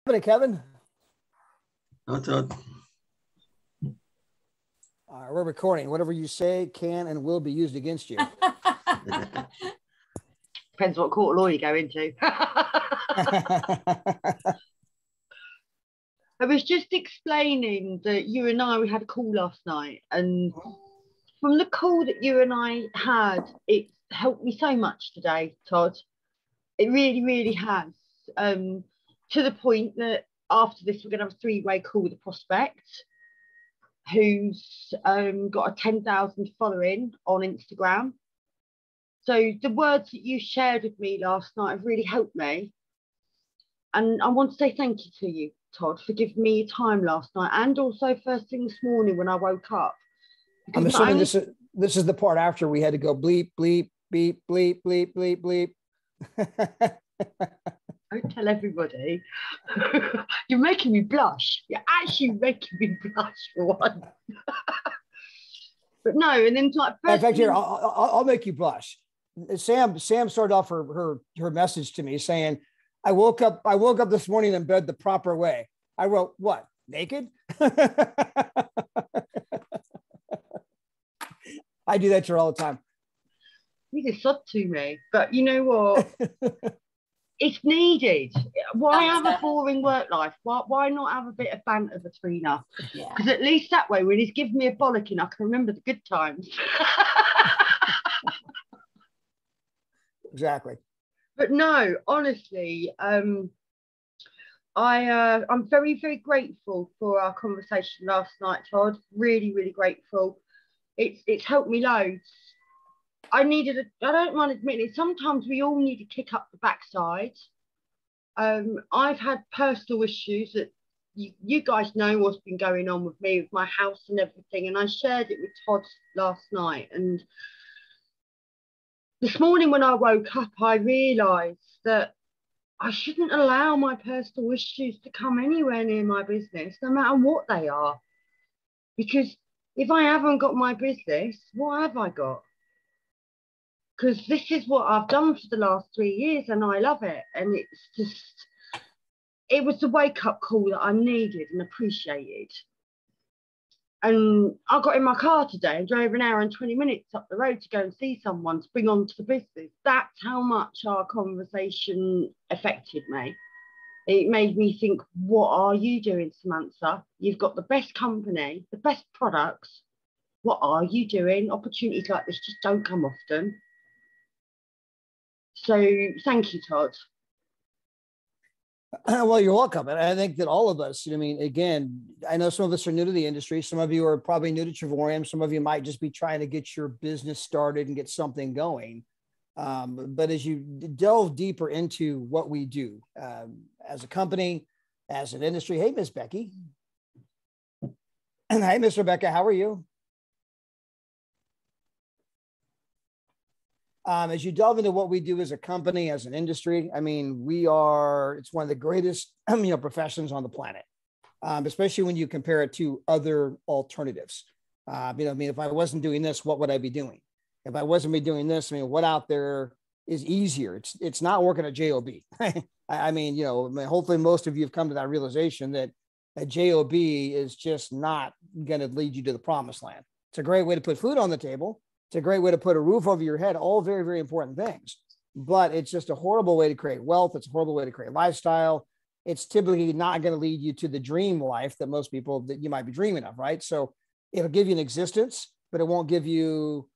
Kevin. Oh, Todd. We're recording. Whatever you say can and will be used against you. Depends what court of law you go into. I was just explaining that you and I, we had a call last night, and from the call that you and I had, it's helped me so much today, Todd. It really, really has. To the point that after this, we're going to have a three-way call with a prospect who's got a 10,000 following on Instagram. So the words that you shared with me last night have really helped me. And I want to say thank you to you, Todd, for giving me your time last night, and also first thing this morning when I woke up. I'm assuming this is the part after we had to go bleep, bleep, beep, bleep, bleep, bleep, bleep. Don't tell everybody. You're making me blush. You're actually making me blush for one. But no, and then like in fact, here I'll make you blush. Sam started off her message to me saying, I woke up this morning in bed the proper way. I wrote, what, naked? I do that to her all the time. You just said to me, but you know what? It's needed. Why have a boring work life? Why not have a bit of banter between us? Because at least that way, when he's giving me a bollocking, I can remember the good times. Exactly. But no, honestly, I'm very, very grateful for our conversation last night, Todd. Really, really grateful. It's helped me loads. I don't mind admitting it, sometimes we all need to kick up the backside. I've had personal issues that you guys know what's been going on with me, with my house and everything, and I shared it with Todd last night. And this morning when I woke up, I realised that I shouldn't allow my personal issues to come anywhere near my business, no matter what they are. Because if I haven't got my business, what have I got? Because this is what I've done for the last 3 years and I love it. And it was the wake-up call that I needed and appreciated. And I got in my car today and drove an hour and 20 minutes up the road to go and see someone to bring on to the business. That's how much our conversation affected me. It made me think, what are you doing, Samantha? You've got the best company, the best products. What are you doing? Opportunities like this just don't come often. So thank you, Todd. Well, you're welcome. And I think that all of us, I mean, again, I know some of us are new to the industry. Some of you are probably new to Trevorium. Some of you might just be trying to get your business started and get something going. But as you delve deeper into what we do as a company, as an industry, hey, Miss Becky. Hi, Miss Rebecca, how are you? As you delve into what we do as a company, as an industry, I mean, it's one of the greatest, professions on the planet, especially when you compare it to other alternatives. If I wasn't doing this, what would I be doing? If I wasn't doing this, what out there is easier? It's not working at JOB. Hopefully most of you have come to that realization that a JOB is just not going to lead you to the promised land. It's a great way to put food on the table. It's a great way to put a roof over your head, all very, very important things, but it's just a horrible way to create wealth. It's a horrible way to create lifestyle. It's typically not going to lead you to the dream life that most people that you might be dreaming of, right? So it'll give you an existence, but it won't give you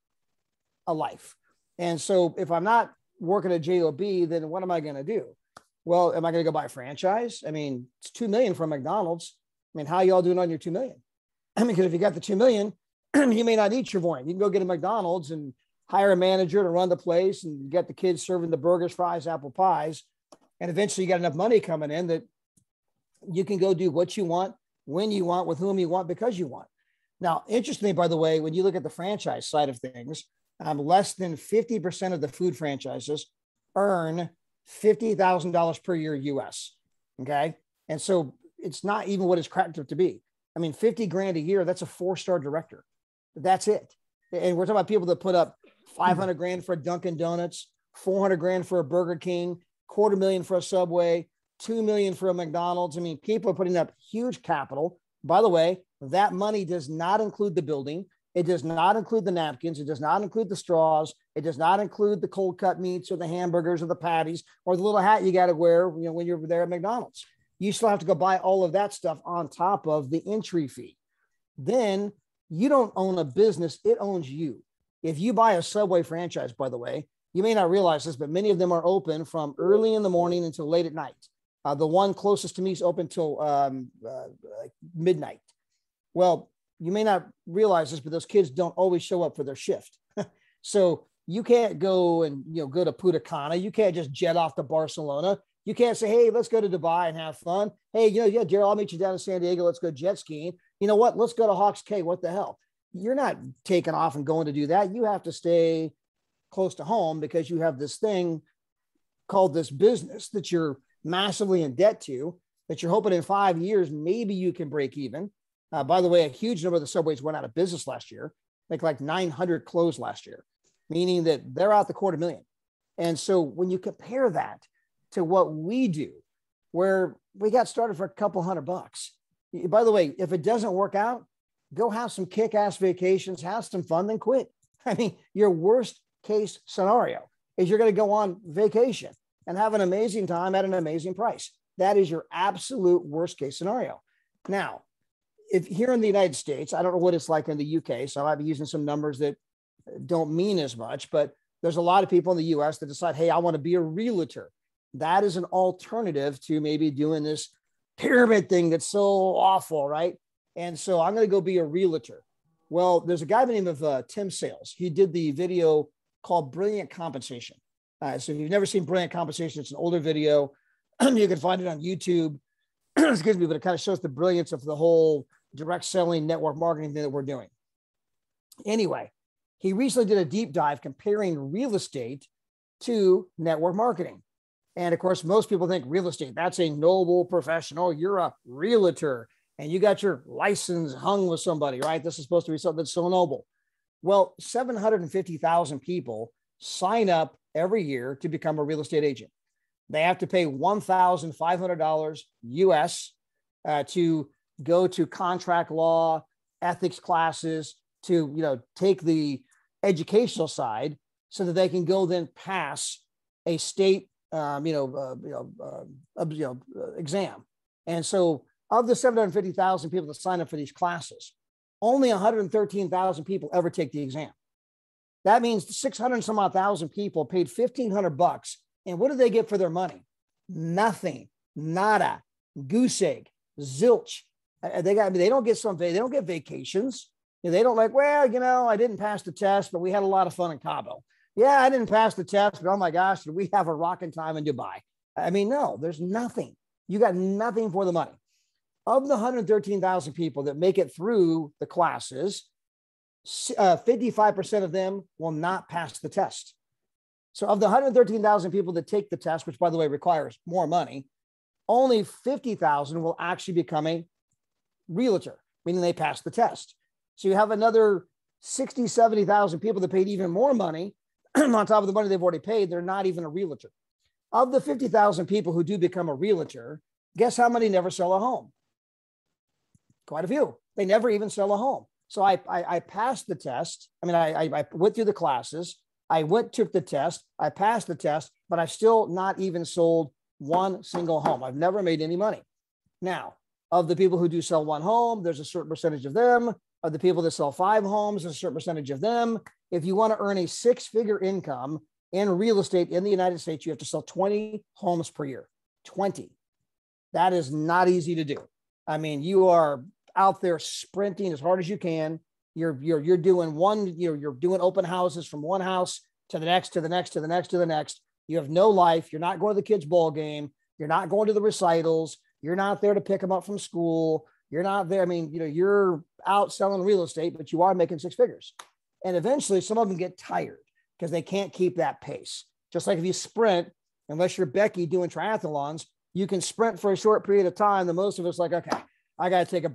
a life. And so if I'm not working at JOB, then what am I going to do? Well, am I going to go buy a franchise? It's $2 million from McDonald's. How y'all doing on your $2 million? Because if you got the $2 million, you may not eat Trevorium. You can go get a McDonald's and hire a manager to run the place and get the kids serving the burgers, fries, apple pies. And eventually you got enough money coming in that you can go do what you want, when you want, with whom you want, because you want. Now, interestingly, by the way, when you look at the franchise side of things, less than 50% of the food franchises earn $50,000 per year US. Okay. And so it's not even what it's cracked up to be. $50,000 a year, that's a 4-star director. That's it. And we're talking about people that put up $500,000 for a Dunkin' Donuts, $400,000 for a Burger King, $250,000 for a Subway, 2 million for a McDonald's. I mean, people are putting up huge capital. By the way, that money does not include the building. It does not include the napkins. It does not include the straws. It does not include the cold cut meats or the hamburgers or the patties or the little hat you got to wear, when you're there at McDonald's. You still have to go buy all of that stuff on top of the entry fee. Then you don't own a business. It owns you. If you buy a Subway franchise, by the way, you may not realize this, but many of them are open from early in the morning until late at night. The one closest to me is open till like midnight. Well, you may not realize this, but those kids don't always show up for their shift. So you can't go and go to Punta Cana. You can't just jet off to Barcelona. You can't say, hey, let's go to Dubai and have fun. Hey, Darryl, I'll meet you down in San Diego. Let's go jet skiing. You know what? Let's go to Hawks Cay. What the hell? You're not taking off and going to do that. You have to stay close to home because you have this thing called this business that you're massively in debt to, that you're hoping in 5 years, maybe you can break even. By the way, a huge number of the Subways went out of business last year, like 900 closed last year, meaning that they're out the $250,000. And so when you compare that to what we do, where we got started for a couple $100. By the way, if it doesn't work out, go have some kick-ass vacations, have some fun, then quit. I mean, your worst case scenario is you're going to go on vacation and have an amazing time at an amazing price. That is your absolute worst case scenario. Now, if here in the United States, I don't know what it's like in the UK, so I might be using some numbers that don't mean as much, but there's a lot of people in the US that decide, hey, I want to be a realtor. That is an alternative to maybe doing this pyramid thing that's so awful, right? And so I'm going to go be a realtor. Well, there's a guy by the name of Tim Sales. He did the video called Brilliant Compensation. So if you've never seen Brilliant Compensation, it's an older video. You can find it on YouTube. Excuse me, but it kind of shows the brilliance of the whole direct selling network marketing thing that we're doing. Anyway, he recently did a deep dive comparing real estate to network marketing. And of course, most people think real estate, that's a noble professional. You're a realtor and you got your license hung with somebody, right? This is supposed to be something that's so noble. Well, 750,000 people sign up every year to become a real estate agent. They have to pay $1,500 US to go to contract law, ethics classes, to take the educational side so that they can go then pass a state exam. And so of the 750,000 people that sign up for these classes, only 113,000 people ever take the exam. That means 600 and some odd thousand people paid $1,500. And what do they get for their money? Nothing, nada, goose egg, zilch. They don't get vacations. They don't I didn't pass the test, but we had a lot of fun in Cabo. Yeah, I didn't pass the test, but oh my gosh, did we have a rocking time in Dubai? I mean, no, there's nothing. You got nothing for the money. Of the 113,000 people that make it through the classes, 55% of them will not pass the test. So of the 113,000 people that take the test, which by the way requires more money, only 50,000 will actually become a realtor, meaning they pass the test. So you have another 60, 70,000 people that paid even more money on top of the money they've already paid. They're not even a realtor. Of the 50,000 people who do become a realtor, guess how many never sell a home? Quite a few. They never even sell a home. So I passed the test. I mean, I went through the classes. Took the test. I passed the test, but I've still not even sold one single home. I've never made any money. Now, of the people who do sell one home, there's a certain percentage of them. Of the people that sell 5 homes, there's a certain percentage of them. If you want to earn a 6-figure income in real estate in the United States, you have to sell 20 homes per year. 20. That is not easy to do. I mean, you are out there sprinting as hard as you can. You're doing open houses from one house to the next, to the next, to the next, to the next. You have no life. You're not going to the kids' ball game. You're not going to the recitals. You're not there to pick them up from school. You're not there. I mean, you're out selling real estate, but you are making 6 figures. And eventually some of them get tired because they can't keep that pace. Just like if you sprint, unless you're Becky doing triathlons, you can sprint for a short period of time. The most of us like, okay, I got to take a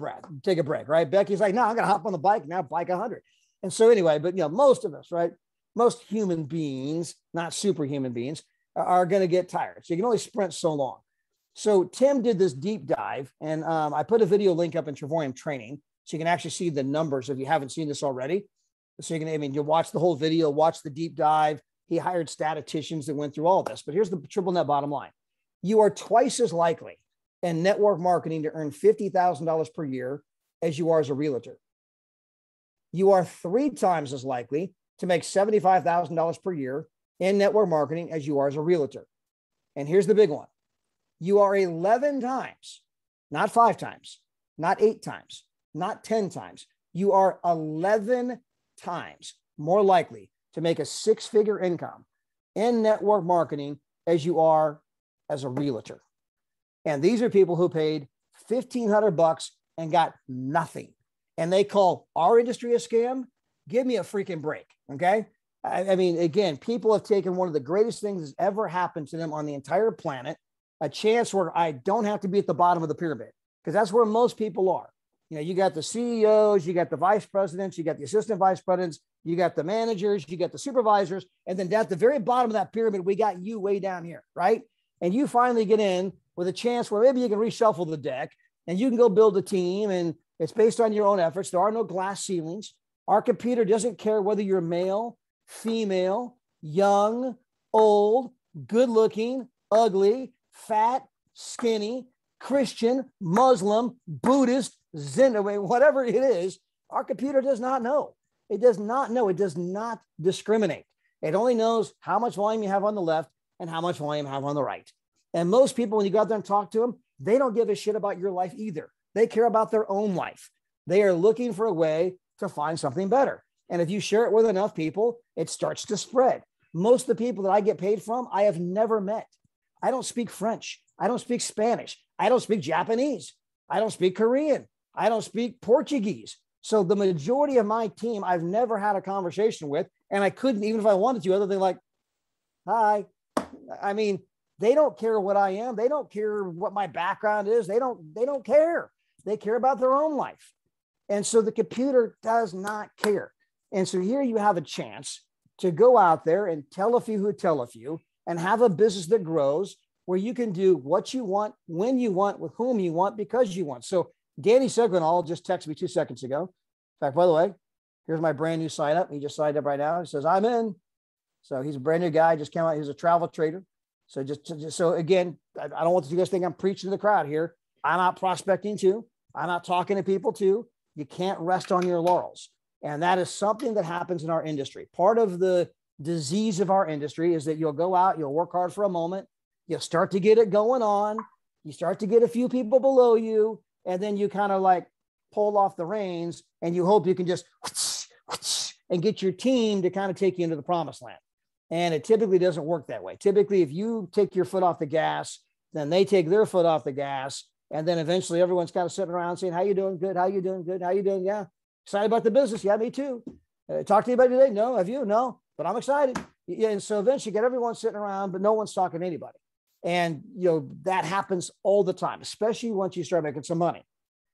break, right? Becky's like, no, I'm going to hop on the bike now, bike 100. And so anyway, but most of us, right? Most human beings, not superhuman beings, are going to get tired. So you can only sprint so long. So Tim did this deep dive, and I put a video link up in Trevorium training, so you can actually see the numbers if you haven't seen this already. So you can, I mean, you'll watch the whole video, watch the deep dive. He hired statisticians that went through all this, but here's the triple net bottom line. You are twice as likely in network marketing to earn $50,000 per year as you are as a realtor. You are 3 times as likely to make $75,000 per year in network marketing as you are as a realtor. And here's the big one. You are 11 times, not 5 times, not 8 times, not 10 times. You are 11 times more likely to make a 6-figure income in network marketing as you are as a realtor. And these are people who paid $1,500 and got nothing. And they call our industry a scam. Give me a freaking break. Okay. I mean, again, people have taken one of the greatest things that's ever happened to them on the entire planet, a chance where I don't have to be at the bottom of the pyramid, because that's where most people are. You know, you got the CEOs, you got the vice presidents, you got the assistant vice presidents, you got the managers, you got the supervisors. And then at the very bottom of that pyramid, we got you way down here, right? And you finally get in with a chance where maybe you can reshuffle the deck and you can go build a team, and it's based on your own efforts. There are no glass ceilings. Our computer doesn't care whether you're male, female, young, old, good looking, ugly, fat, skinny, Christian, Muslim, Buddhist, Zen, whatever it is. Our computer does not know. It does not know. It does not discriminate. It only knows how much volume you have on the left and how much volume you have on the right. And most people, when you go out there and talk to them, they don't give a shit about your life either. They care about their own life. They are looking for a way to find something better. And if you share it with enough people, it starts to spread. Most of the people that I get paid from, I have never met. I don't speak French. I don't speak Spanish. I don't speak Japanese. I don't speak Korean. I don't speak Portuguese. So the majority of my team, I've never had a conversation with, and I couldn't, even if I wanted to, other than like, hi. I mean, they don't care what I am. They don't care what my background is. They don't care. They care about their own life. And so the computer does not care. And so here you have a chance to go out there and tell a few who tell a few and have a business that grows where you can do what you want, when you want, with whom you want, because you want. So Danny Seguinall just texted me 2 seconds ago. In fact, by the way, here's my brand new sign up. He just signed up right now. He says, I'm in. So he's a brand new guy, just came out. He's a travel trader. So so again, I don't want you guys to think I'm preaching to the crowd here. I'm not prospecting too. I'm not talking to people too. You can't rest on your laurels. And that is something that happens in our industry. Part of the disease of our industry is that you'll go out, you'll work hard for a moment, you'll start to get it going on, you start to get a few people below you, and then you kind of like pull off the reins and you hope you can just and get your team to kind of take you into the promised land. And it typically doesn't work that way. Typically, if you take your foot off the gas, then they take their foot off the gas. And then eventually everyone's kind of sitting around saying, how you doing? Good. How you doing? Good. How you doing? Yeah. Excited about the business. Yeah, me too. Talk to anybody today? No. Have you? No. But I'm excited. Yeah. And so eventually you get everyone sitting around, but no one's talking to anybody. And, you know, that happens all the time, especially once you start making some money.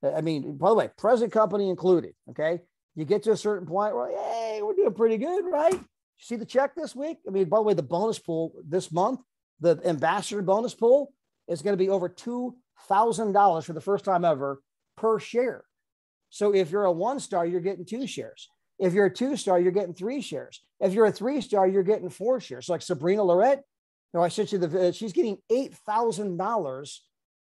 I mean, by the way, present company included. Okay. You get to a certain point where, hey, we're doing pretty good, right? You see the check this week? I mean, by the way, the bonus pool this month, the ambassador bonus pool is going to be over $2,000 for the first time ever per share. So if you're a 1-star, you're getting 2 shares. If you're a 2-star, you're getting 3 shares. If you're a 3-star, you're getting 4 shares. So like Sabrina Lorette, you know, I sent you she's getting $8,000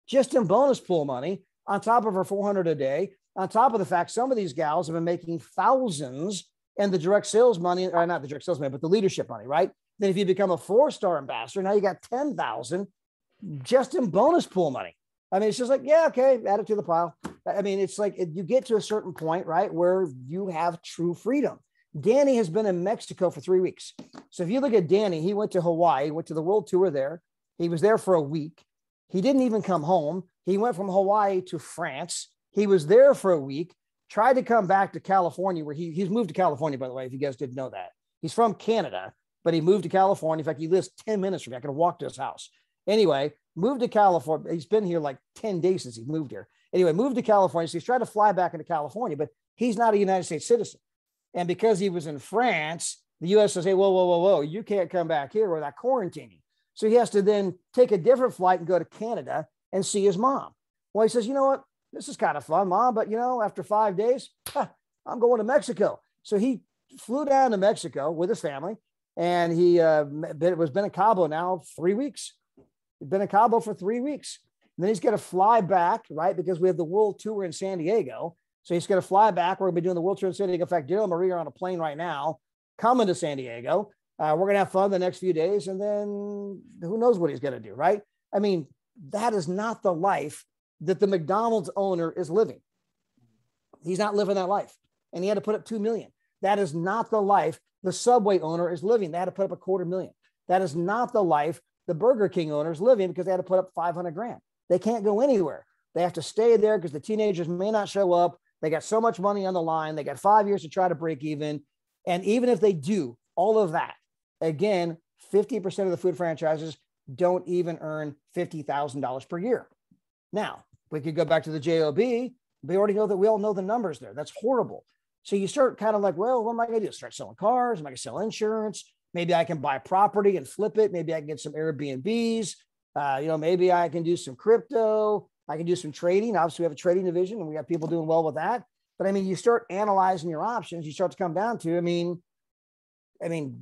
just in bonus pool money on top of her $400 a day. On top of the fact, some of these gals have been making thousands in the direct sales money, or not the direct sales money, but the leadership money, right? Then if you become a 4-star ambassador, now you got 10,000 just in bonus pool money. I mean, it's just like, yeah, okay, add it to the pile. I mean, it's like you get to a certain point, right, where you have true freedom. Danny has been in Mexico for 3 weeks. So if you look at Danny, he went to Hawaii, went to the world tour there. He was there for a week. He didn't even come home. He went from Hawaii to France. He was there for a week, tried to come back to California, where he's moved to California, by the way, if you guys didn't know that. He's from Canada, but he moved to California. In fact, he lives 10 minutes from me. I could walk to his house. Anyway, moved to California. He's been here like 10 days since he moved here. Anyway, moved to California. So he's trying to fly back into California, but he's not a United States citizen. And because he was in France, the U.S. says, hey, whoa, you can't come back here without quarantining. So he has to then take a different flight and go to Canada and see his mom. Well, he says, you know what? This is kind of fun, Mom, but after 5 days, I'm going to Mexico. So he flew down to Mexico with his family, and he was been in Cabo now 3 weeks. He's been in Cabo for 3 weeks. And then he's going to fly back, right? Because we have the world tour in San Diego. So he's going to fly back. We're going to be doing the world tour in San Diego. In fact, Darryl and Marie are on a plane right now coming to San Diego. We're going to have fun the next few days. And then who knows what he's going to do, right? I mean, that is not the life that the McDonald's owner is living. He's not living that life. And he had to put up $2 million. That is not the life the Subway owner is living. They had to put up $250,000. That is not the life the Burger King owner is living, because they had to put up $500,000. They can't go anywhere. They have to stay there because the teenagers may not show up. They got so much money on the line. They got 5 years to try to break even. And even if they do all of that, again, 50% of the food franchises don't even earn $50,000 per year. Now, we could go back to the JOB. We already know that we all know the numbers there. That's horrible. So you start kind of like, well, what am I going to do? Start selling cars? Am I going to sell insurance? Maybe I can buy property and flip it. Maybe I can get some Airbnbs. Maybe I can do some crypto. I can do some trading. Obviously, we have a trading division and we have people doing well with that. But I mean, you start analyzing your options. You start to come down to, I mean,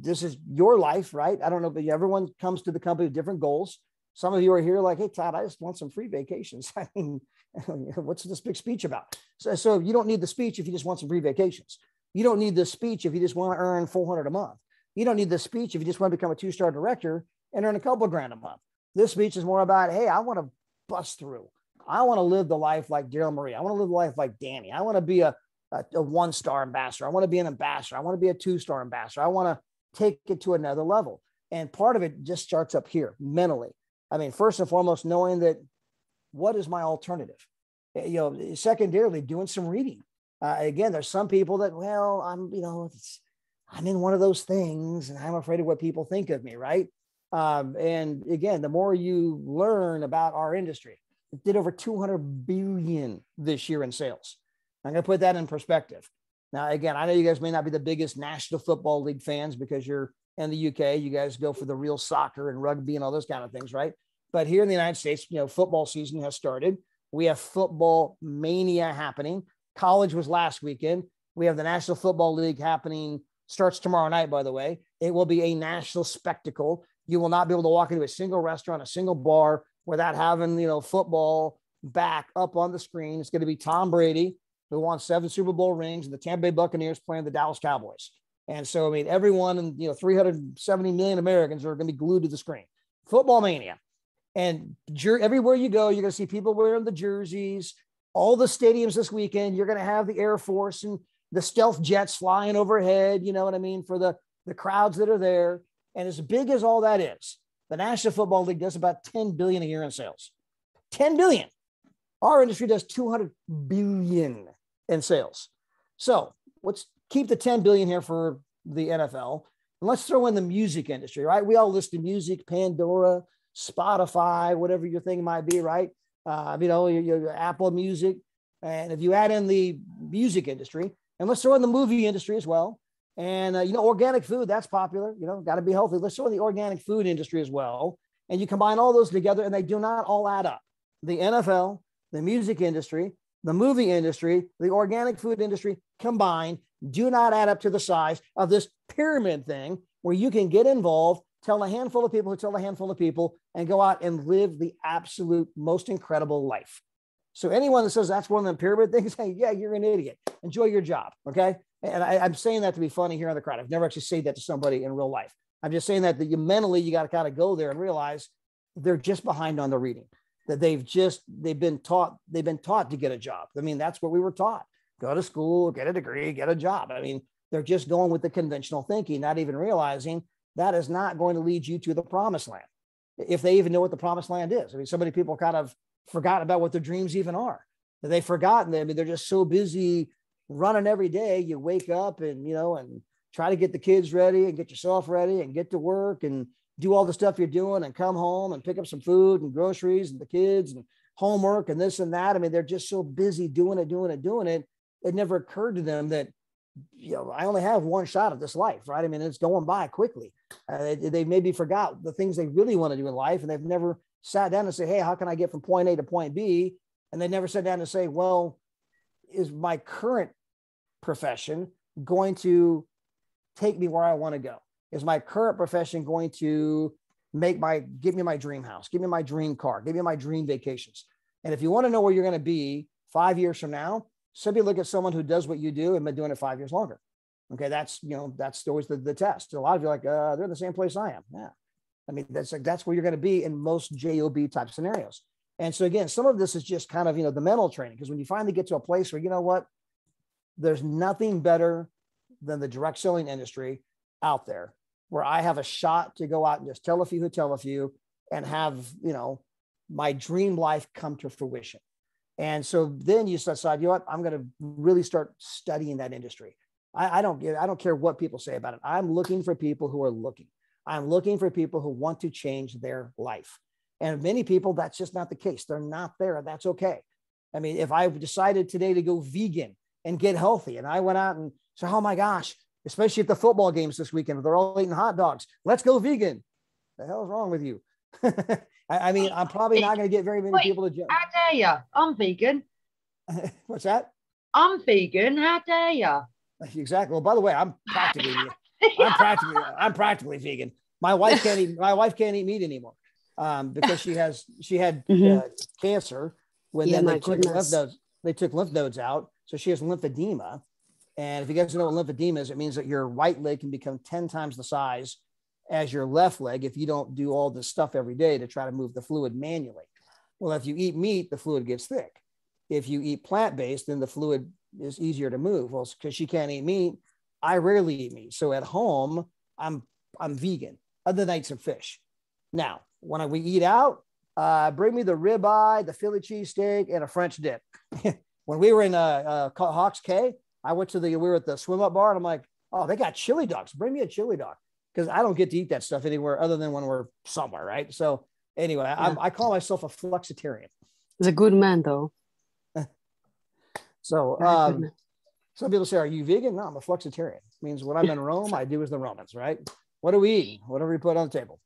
this is your life, right? I don't know, but everyone comes to the company with different goals. Some of you are here like, hey, Todd, I just want some free vacations. I mean, what's this big speech about? So you don't need the speech if you just want some free vacations. You don't need the speech if you just want to earn $400 a month. You don't need the speech if you just want to become a 2-star director and earn a couple of grand a month. This speech is more about, hey, I want to bust through. I want to live the life like Darryl Marie. I want to live the life like Danny. I want to be a 1-star ambassador. I want to be an ambassador. I want to be a 2-star ambassador. I want to take it to another level. And part of it just starts up here mentally. I mean, first and foremost, knowing that what is my alternative? Secondarily, doing some reading. Again, there's some people that, well, I'm in one of those things and I'm afraid of what people think of me, right? And again, the more you learn about our industry, it did over 200 billion this year in sales. I'm going to put that in perspective. Now, again, I know you guys may not be the biggest National Football League fans because you're in the UK. You guys go for the real soccer and rugby and all those kind of things, right? But here in the United States, football season has started. We have football mania happening. College was last weekend. We have the National Football League happening, starts tomorrow night, by the way. It will be a national spectacle. You will not be able to walk into a single restaurant, a single bar without having, football back up on the screen. It's going to be Tom Brady, who won 7 Super Bowl rings, and the Tampa Bay Buccaneers playing the Dallas Cowboys. And so, I mean, everyone and, 370 million Americans are going to be glued to the screen. Football mania. And everywhere you go, you're going to see people wearing the jerseys. All the stadiums this weekend, you're going to have the Air Force and the stealth jets flying overhead, you know what I mean, for the crowds that are there. And as big as all that is, the National Football League does about $10 billion a year in sales. $10 billion. Our industry does $200 billion in sales. So let's keep the $10 billion here for the NFL. And let's throw in the music industry, right? We all listen to music, Pandora, Spotify, whatever your thing might be, right? Your Apple Music. And if you add in the music industry, and let's throw in the movie industry as well. And, organic food, that's popular, got to be healthy. Let's throw in the organic food industry as well. And you combine all those together and they do not all add up. The NFL, the music industry, the movie industry, the organic food industry combined do not add up to the size of this pyramid thing where you can get involved, tell a handful of people who tell a handful of people, and go out and live the absolute most incredible life. So anyone that says that's one of the pyramid things, hey, yeah, you're an idiot. Enjoy your job, okay? And I'm saying that to be funny here in the crowd. I've never actually said that to somebody in real life. I'm just saying that you mentally, you got to kind of go there and realize they're just behind on the reading, that they've been taught to get a job. I mean, that's what we were taught. Go to school, get a degree, get a job. I mean, they're just going with the conventional thinking, not even realizing that is not going to lead you to the promised land. If they even know what the promised land is. I mean, so many people kind of forgot about what their dreams even are. They've forgotten them. I mean, they're just so busy running every day. You wake up and, and try to get the kids ready and get yourself ready and get to work and do all the stuff you're doing and come home and pick up some food and groceries and the kids and homework and this and that. I mean, they're just so busy doing it. It never occurred to them that I only have one shot at this life, right? I mean, it's going by quickly. They maybe forgot the things they really want to do in life, and they've never sat down and say, hey, how can I get from point A to point B? And they never sat down and say, well, is my current profession going to take me where I want to go? Is my current profession going to give me my dream house, give me my dream car, give me my dream vacations? And if you want to know where you're going to be 5 years from now, simply look at someone who does what you do and been doing it 5 years longer. Okay. That's always the test. A lot of you are like, they're in the same place I am. Yeah. I mean, that's where you're going to be in most JOB type scenarios. And so again, some of this is just kind of, the mental training, because when you finally get to a place where, you know what, there's nothing better than the direct selling industry out there, where I have a shot to go out and just tell a few who tell a few and have, my dream life come to fruition. And so then you decide, you know what, I'm going to really start studying that industry. I don't care what people say about it. I'm looking for people who are looking. I'm looking for people who want to change their life. And many people, that's just not the case. They're not there. That's okay. I mean, if I decided today to go vegan and get healthy, and I went out and said, oh my gosh, especially at the football games this weekend, they're all eating hot dogs, let's go vegan. The hell is wrong with you? I mean, I'm probably not going to get very many people to jump. How dare you? I'm vegan. What's that? I'm vegan. How dare you? Exactly. Well, by the way, I'm practically vegan. My wife can't eat meat anymore because she had cancer when they took lymph nodes out. So she has lymphedema. And if you guys know what lymphedema is, it means that your right leg can become 10 times the size as your left leg if you don't do all this stuff every day to try to move the fluid manually. Well, if you eat meat, the fluid gets thick. If you eat plant-based, then the fluid is easier to move. Well, because she can't eat meat, I rarely eat meat. So at home, I'm vegan, other than I eat some fish. Now, when we eat out, bring me the ribeye, the Philly cheesesteak, and a French dip. When we were in Hawks Cay, we were at the swim up bar, and I'm like, oh, they got chili dogs. Bring me a chili dog. Because I don't get to eat that stuff anywhere other than when we're somewhere, right? So anyway, yeah. I call myself a flexitarian. He's a good man, though. So some people say, are you vegan? No, I'm a flexitarian. It means when I'm in Rome, I do as the Romans, right? What do we eat? Whatever we put on the table.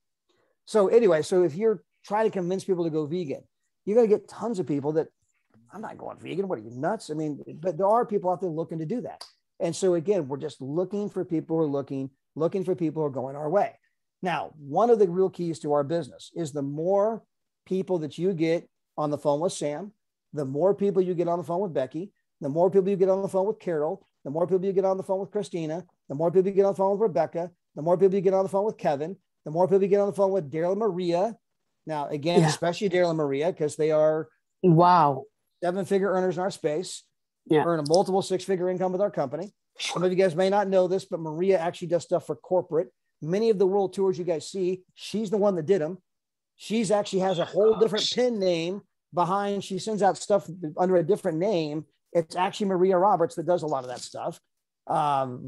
So anyway, so if you're trying to convince people to go vegan, you're going to get tons of people that, I'm not going vegan. What are you, nuts? I mean, but there are people out there looking to do that. And so again, we're just looking for people who are looking for people who are going our way. Now, one of the real keys to our business is the more people that you get on the phone with Sam, the more people you get on the phone with Becky, the more people you get on the phone with Carol, the more people you get on the phone with Christina, the more people you get on the phone with Rebecca, the more people you get on the phone with Kevin, the more people you get on the phone with Darryl and Maria. Now, again, especially Darryl and Maria, because they are 7-figure earners in our space, earn a multiple 6-figure income with our company. Some of you guys may not know this, but Maria actually does stuff for corporate. Many of the world tours you guys see, she's the one that did them. She's actually has a whole different pen name behind. She sends out stuff under a different name. It's actually Maria Roberts that does a lot of that stuff.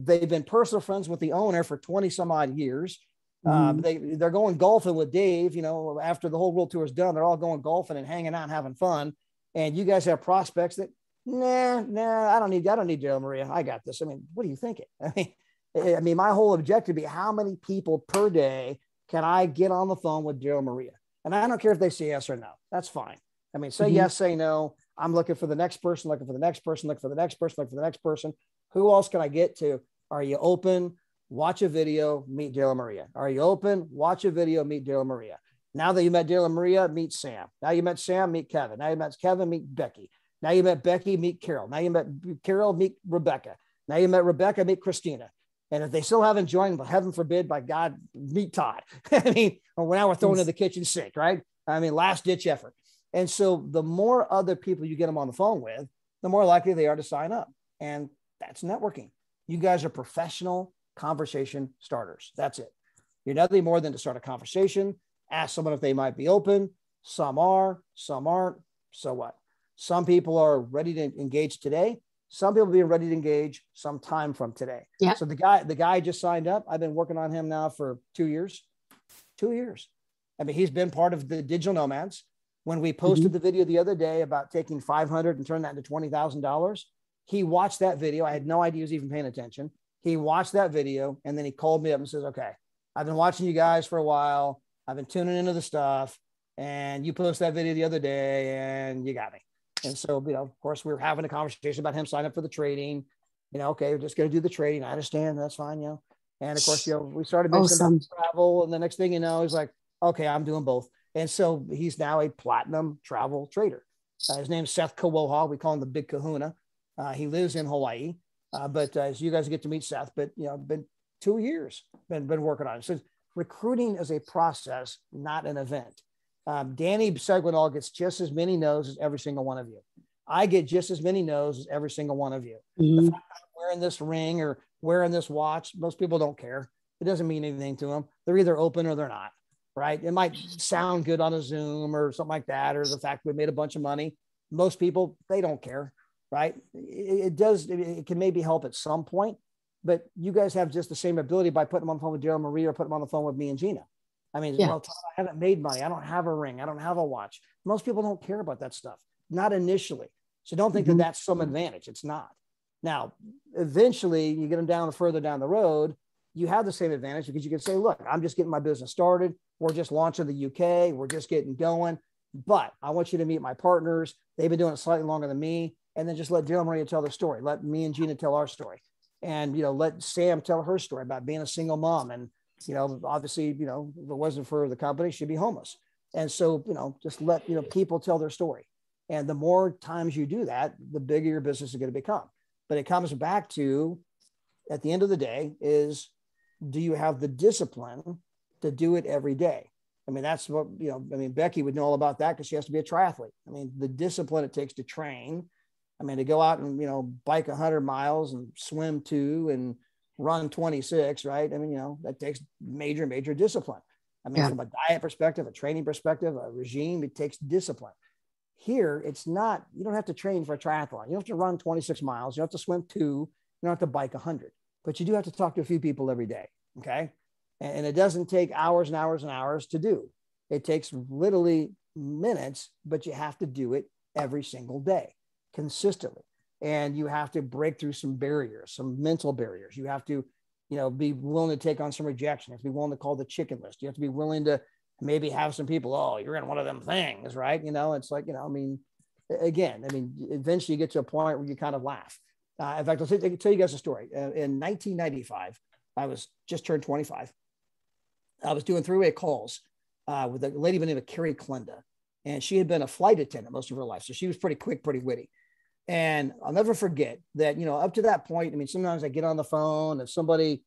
They've been personal friends with the owner for 20 some odd years. They're going golfing with Dave, after the whole world tour is done, they're all going golfing and hanging out and having fun. And you guys have prospects that, I don't need Darryl Maria. I got this. I mean, what are you thinking? I mean, my whole objective would be how many people per day can I get on the phone with Darryl Maria? And I don't care if they say yes or no. That's fine. I mean, say yes, say no. I'm looking for the next person, looking for the next person, looking for the next person, looking for the next person. Who else can I get to? Are you open? Watch a video, meet Darryl Maria. Are you open? Watch a video, meet Darryl Maria. Now that you met Darryl Maria, meet Sam. Now you met Sam, meet Kevin. Now you met Kevin, meet Becky. Now you met Becky, meet Carol. Now you met Carol, meet Rebecca. Now you met Rebecca, meet Christina. And if they still haven't joined, heaven forbid, by God, meet Todd. I mean, now we're throwing in the kitchen sink, right? I mean, last ditch effort. And so the more other people you get them on the phone with, the more likely they are to sign up. And that's networking. You guys are professional conversation starters. That's it. You're nothing more than to start a conversation, ask someone if they might be open. Some are, some aren't. So what? Some people are ready to engage today. Some people will be ready to engage some time from today. Yeah. So the guy just signed up. I've been working on him now for 2 years. 2 years. I mean, he's been part of the Digital Nomads. When we posted the video the other day about taking $500 and turning that into $20,000, He watched that video. I had no idea he was even paying attention. He watched that video and then he called me up and says, okay, I've been watching you guys for a while. I've been tuning into the stuff and you posted that video the other day and you got me. And so, of course we were having a conversation about him signing up for the trading, okay, we're just going to do the trading. I understand. That's fine. And of course, we started mentioning travel and the next thing he's like, okay, I'm doing both. And so he's now a platinum travel trader. His name's Seth Kawoha. We call him the Big Kahuna. He lives in Hawaii. But as you guys get to meet Seth, but been 2 years, been working on it. So recruiting is a process, not an event. Danny Seguinal gets just as many no's as every single one of you. I get just as many no's as every single one of you. The fact that I'm wearing this ring or wearing this watch, most people don't care. It doesn't mean anything to them. They're either open or they're not, right? It might sound good on a Zoom or something like that, or the fact we made a bunch of money. Most people, they don't care. Right. It can maybe help at some point, but you guys have just the same ability by putting them on the phone with Darryl Marie or putting them on the phone with me and Gina. I mean, well, Todd, I haven't made money. I don't have a ring. I don't have a watch. Most people don't care about that stuff. Not initially. So don't think that that's some advantage. It's not. Now, eventually you get them down further down the road, you have the same advantage because you can say, look, I'm just getting my business started. We're just launching the UK. We're just getting going, but I want you to meet my partners. They've been doing it slightly longer than me. And then just let Darryl Maria tell their story. Let me and Gina tell our story. And, let Sam tell her story about being a single mom. And, obviously, if it wasn't for the company, she'd be homeless. And so, just let, people tell their story. And the more times you do that, the bigger your business is going to become. But it comes back to, at the end of the day, is do you have the discipline to do it every day? I mean, that's what, Becky would know all about that because she has to be a triathlete. I mean, the discipline it takes to train. I mean, to go out and, bike 100 miles and swim 2 and run 26, right? I mean, that takes major, major discipline. I mean, from a diet perspective, a training perspective, a regime, it takes discipline. Here, it's not, you don't have to train for a triathlon. You don't have to run 26 miles. You don't have to swim 2. You don't have to bike 100, but you do have to talk to a few people every day. Okay. And it doesn't take hours and hours and hours to do. It takes literally minutes, but you have to do it every single day. Consistently. And you have to break through some barriers, some mental barriers. You have to, be willing to take on some rejection. You have to be willing to call the chicken list. You have to be willing to maybe have some people, oh, you're in one of them things, right? It's like, eventually you get to a point where you kind of laugh. In fact, I'll tell you guys a story. In 1995, I was just turned 25. I was doing 3-way calls with a lady by the name of Carrie Klenda. And she had been a flight attendant most of her life. So she was pretty quick, pretty witty. And I'll never forget that, up to that point, sometimes I get on the phone and somebody,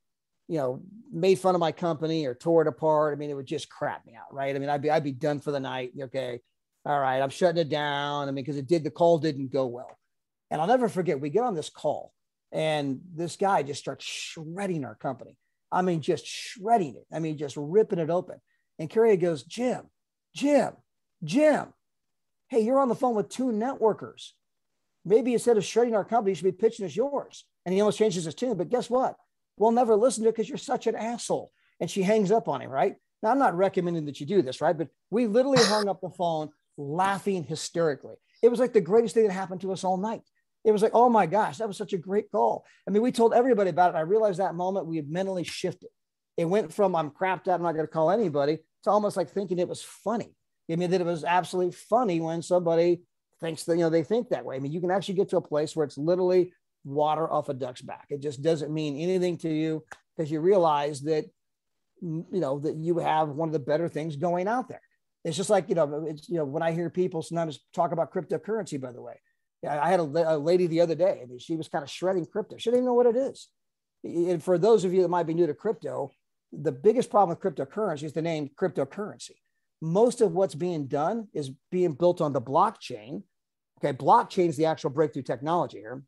made fun of my company or tore it apart. It would just crap me out. Right. I'd be done for the night. Okay. All right. I'm shutting it down. Because the call didn't go well. And I'll never forget, we get on this call and this guy just starts shredding our company. Just shredding it. Just ripping it open. And Carrie goes, Jim, hey, you're on the phone with 2 networkers. Maybe instead of shredding our company, you should be pitching as yours. And he almost changes his tune. But guess what? We'll never listen to it because you're such an asshole. And she hangs up on him, right? Now, I'm not recommending that you do this, right? But we literally hung up the phone laughing hysterically. It was like the greatest thing that happened to us all night. It was like, oh my gosh, that was such a great call. We told everybody about it. I realized that moment we had mentally shifted. It went from I'm crapped out, I'm not going to call anybody, to almost like thinking it was funny. That it was absolutely funny when somebody thinks that, they think that way. You can actually get to a place where it's literally water off a duck's back. It just doesn't mean anything to you because you realize that, that you have one of the better things going out there. It's just like, when I hear people sometimes talk about cryptocurrency, by the way, I had a lady the other day, she was kind of shredding crypto. She didn't even know what it is. And for those of you that might be new to crypto, the biggest problem with cryptocurrency is the name cryptocurrency. Most of what's being done is being built on the blockchain. Okay, blockchain is the actual breakthrough technology here.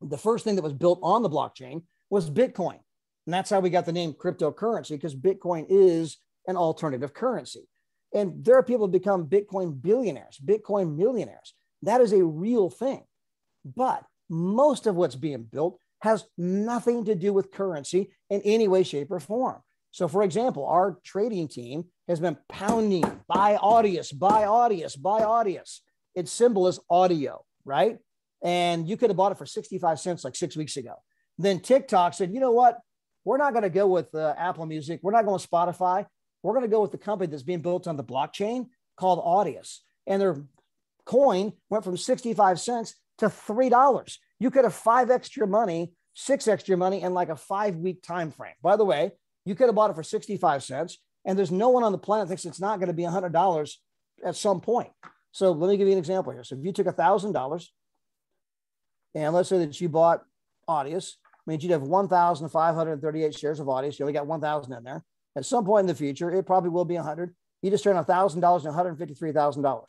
The first thing that was built on the blockchain was Bitcoin. And that's how we got the name cryptocurrency, because Bitcoin is an alternative currency. And there are people who become Bitcoin billionaires, Bitcoin millionaires. That is a real thing. But most of what's being built has nothing to do with currency in any way, shape, or form. So for example, our trading team has been pounding buy Audius, buy Audius, buy Audius. Its symbol is audio, right? and you could have bought it for 65 cents like 6 weeks ago. Then TikTok said, you know what? We're not going to go with Apple Music. We're not going with Spotify. We're going to go with the company that's being built on the blockchain called Audius. And their coin went from 65 cents to $3. You could have 5 extra money, 6 extra money in like a 5-week time frame. By the way, you could have bought it for 65 cents. And there's no one on the planet thinks it's not going to be $100 at some point. So let me give you an example here. So if you took $1,000 and let's say that you bought Audius, means you'd have 1,538 shares of Audius. You only got 1,000 in there. At some point in the future, it probably will be 100. You just turn $1,000 into $153,000.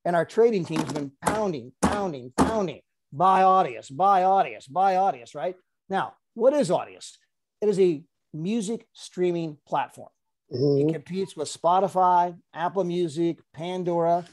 And our trading team's been pounding. Buy Audius, buy Audius, buy Audius, right? Now, what is Audius? It is a music streaming platform. It competes with Spotify, Apple Music, Pandora.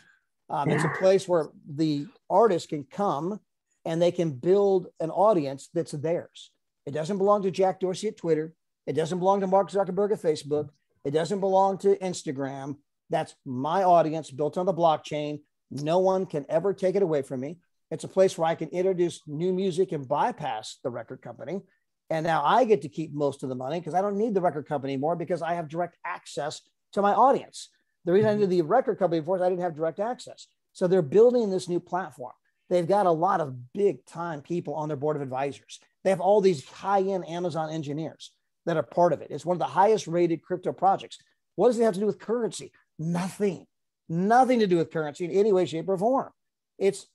It's a place where the artist can come and they can build an audience that's theirs. It doesn't belong to Jack Dorsey at Twitter. It doesn't belong to Mark Zuckerberg at Facebook. It doesn't belong to Instagram. That's my audience built on the blockchain. No one can ever take it away from me. It's a place where I can introduce new music and bypass the record company. And now I get to keep most of the money because I don't need the record company anymore because I have direct access to my audience. The reason I did the record company before is I didn't have direct access. So they're building this new platform. They've got a lot of big time people on their board of advisors. They have all these high-end Amazon engineers that are part of it. It's one of the highest rated crypto projects. What does it have to do with currency? Nothing to do with currency in any way, shape, or form. It's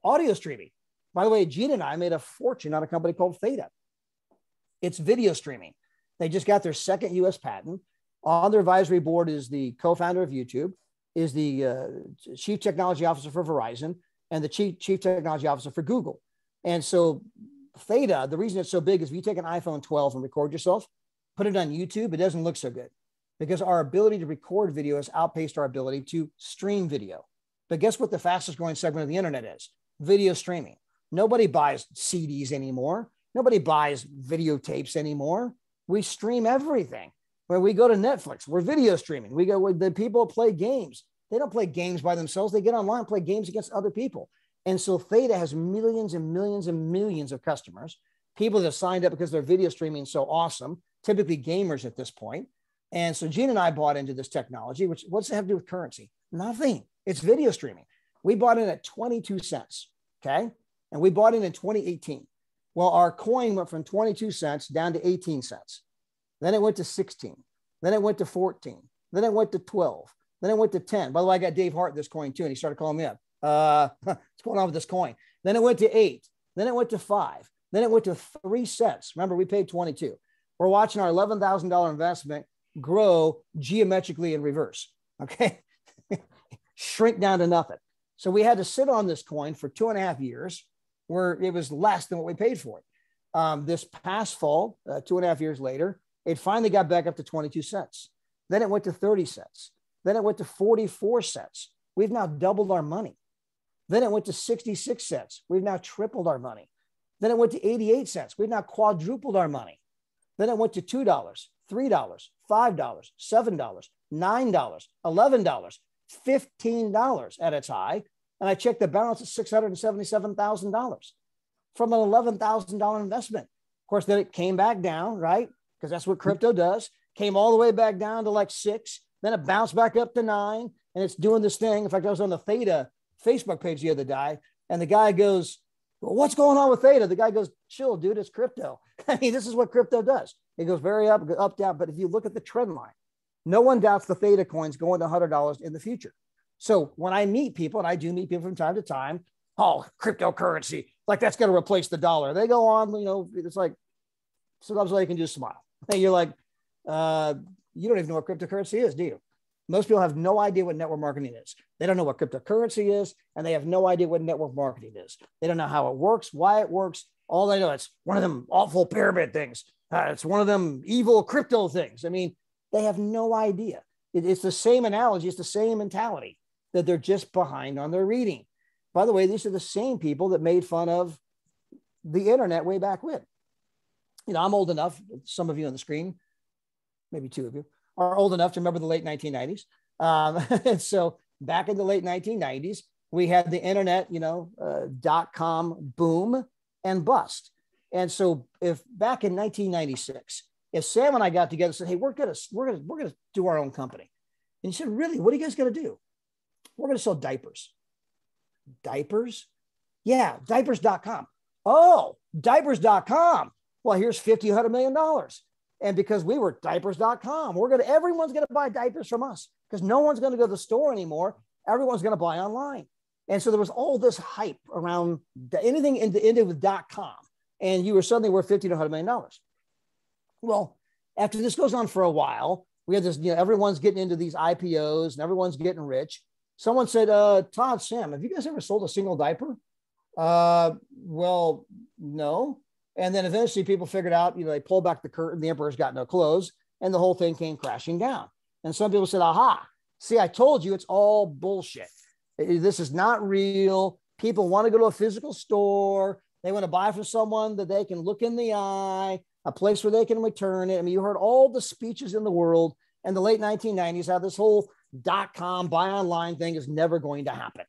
audio streaming. By the way, Gina and I made a fortune on a company called Theta. It's video streaming. They just got their second US patent. On their advisory board is the co-founder of YouTube, is the chief technology officer for Verizon, and the chief technology officer for Google. And so Theta, the reason it's so big is if you take an iPhone 12 and record yourself, put it on YouTube, it doesn't look so good because our ability to record video has outpaced our ability to stream video. But guess what the fastest growing segment of the internet is? Video streaming. Nobody buys CDs anymore. Nobody buys videotapes anymore. We stream everything. When we go to Netflix, we're video streaming. We go with the people play games. They don't play games by themselves. They get online and play games against other people. And so Theta has millions and millions and millions of customers, people that have signed up because their video streaming is so awesome, typically gamers at this point. And so Gene and I bought into this technology, which what's it have to do with currency? Nothing. It's video streaming. We bought in at 22 cents, okay? And we bought in 2018. Well, our coin went from 22 cents down to 18 cents. Then it went to 16. Then it went to 14. Then it went to 12. Then it went to 10. By the way, I got Dave Hart this coin too, and he started calling me up. What's going on with this coin? Then it went to 8. Then it went to 5. Then it went to 3 cents. Remember, we paid 22. We're watching our $11,000 investment grow geometrically in reverse. Okay. Shrink down to nothing. So we had to sit on this coin for 2.5 years where it was less than what we paid for it. This past fall, 2.5 years later, it finally got back up to 22 cents. Then it went to 30 cents. Then it went to 44 cents. We've now doubled our money. Then it went to 66 cents. We've now tripled our money. Then it went to 88 cents. We've now quadrupled our money. Then it went to $2, $3, $5, $7, $9, $11, $15 at its high. And I checked the balance at $677,000 from an $11,000 investment. Of course, then it came back down, right? Because that's what crypto does. Came all the way back down to like 6. Then it bounced back up to 9. And it's doing this thing. In fact, I was on the Theta Facebook page the other day. And the guy goes, well, what's going on with Theta? The guy goes, chill, dude, it's crypto. I mean, this is what crypto does. It goes very up, down. But if you look at the trend line, no one doubts the Theta coins going to $100 in the future. So when I meet people, and I do meet people from time to time, oh, cryptocurrency, like that's going to replace the dollar. They go on, you know, it's like, sometimes all you can do is smile. And you're like, you don't even know what cryptocurrency is, do you? Most people have no idea what network marketing is. They don't know what cryptocurrency is, and they have no idea what network marketing is. They don't know how it works, why it works. All they know, it's one of them awful pyramid things. It's one of them evil crypto things. I mean, they have no idea. It's the same analogy. It's the same mentality that they're just behind on their reading. By the way, these are the same people that made fun of the internet way back when. You know, I'm old enough, some of you on the screen, maybe 2 of you, are old enough to remember the late 1990s. And so back in the late 1990s, We had the internet, .com boom and bust. And so if back in 1996, if Sam and I got together and said, hey, we're gonna do our own company. And he said, really, what are you guys gonna do? We're gonna sell diapers. Diapers? Yeah, diapers.com. Oh, diapers.com. Well, here's $50-100 million. And because we were diapers.com, everyone's gonna buy diapers from us because no one's gonna go to the store anymore. Everyone's gonna buy online. And so there was all this hype around anything ended with .com. And you were suddenly worth $50-100 million. Well, after this goes on for a while, we had this, everyone's getting into these IPOs and everyone's getting rich. Someone said, Todd, Sam, have you guys ever sold a single diaper? Well, no. And then eventually people figured out, they pulled back the curtain, the emperor's got no clothes, and the whole thing came crashing down. And some people said, aha, see, I told you it's all bullshit. This is not real. People want to go to a physical store. They want to buy from someone that they can look in the eye, a place where they can return it. I mean, you heard all the speeches in the world in the late 1990s, how this whole .com buy online thing is never going to happen.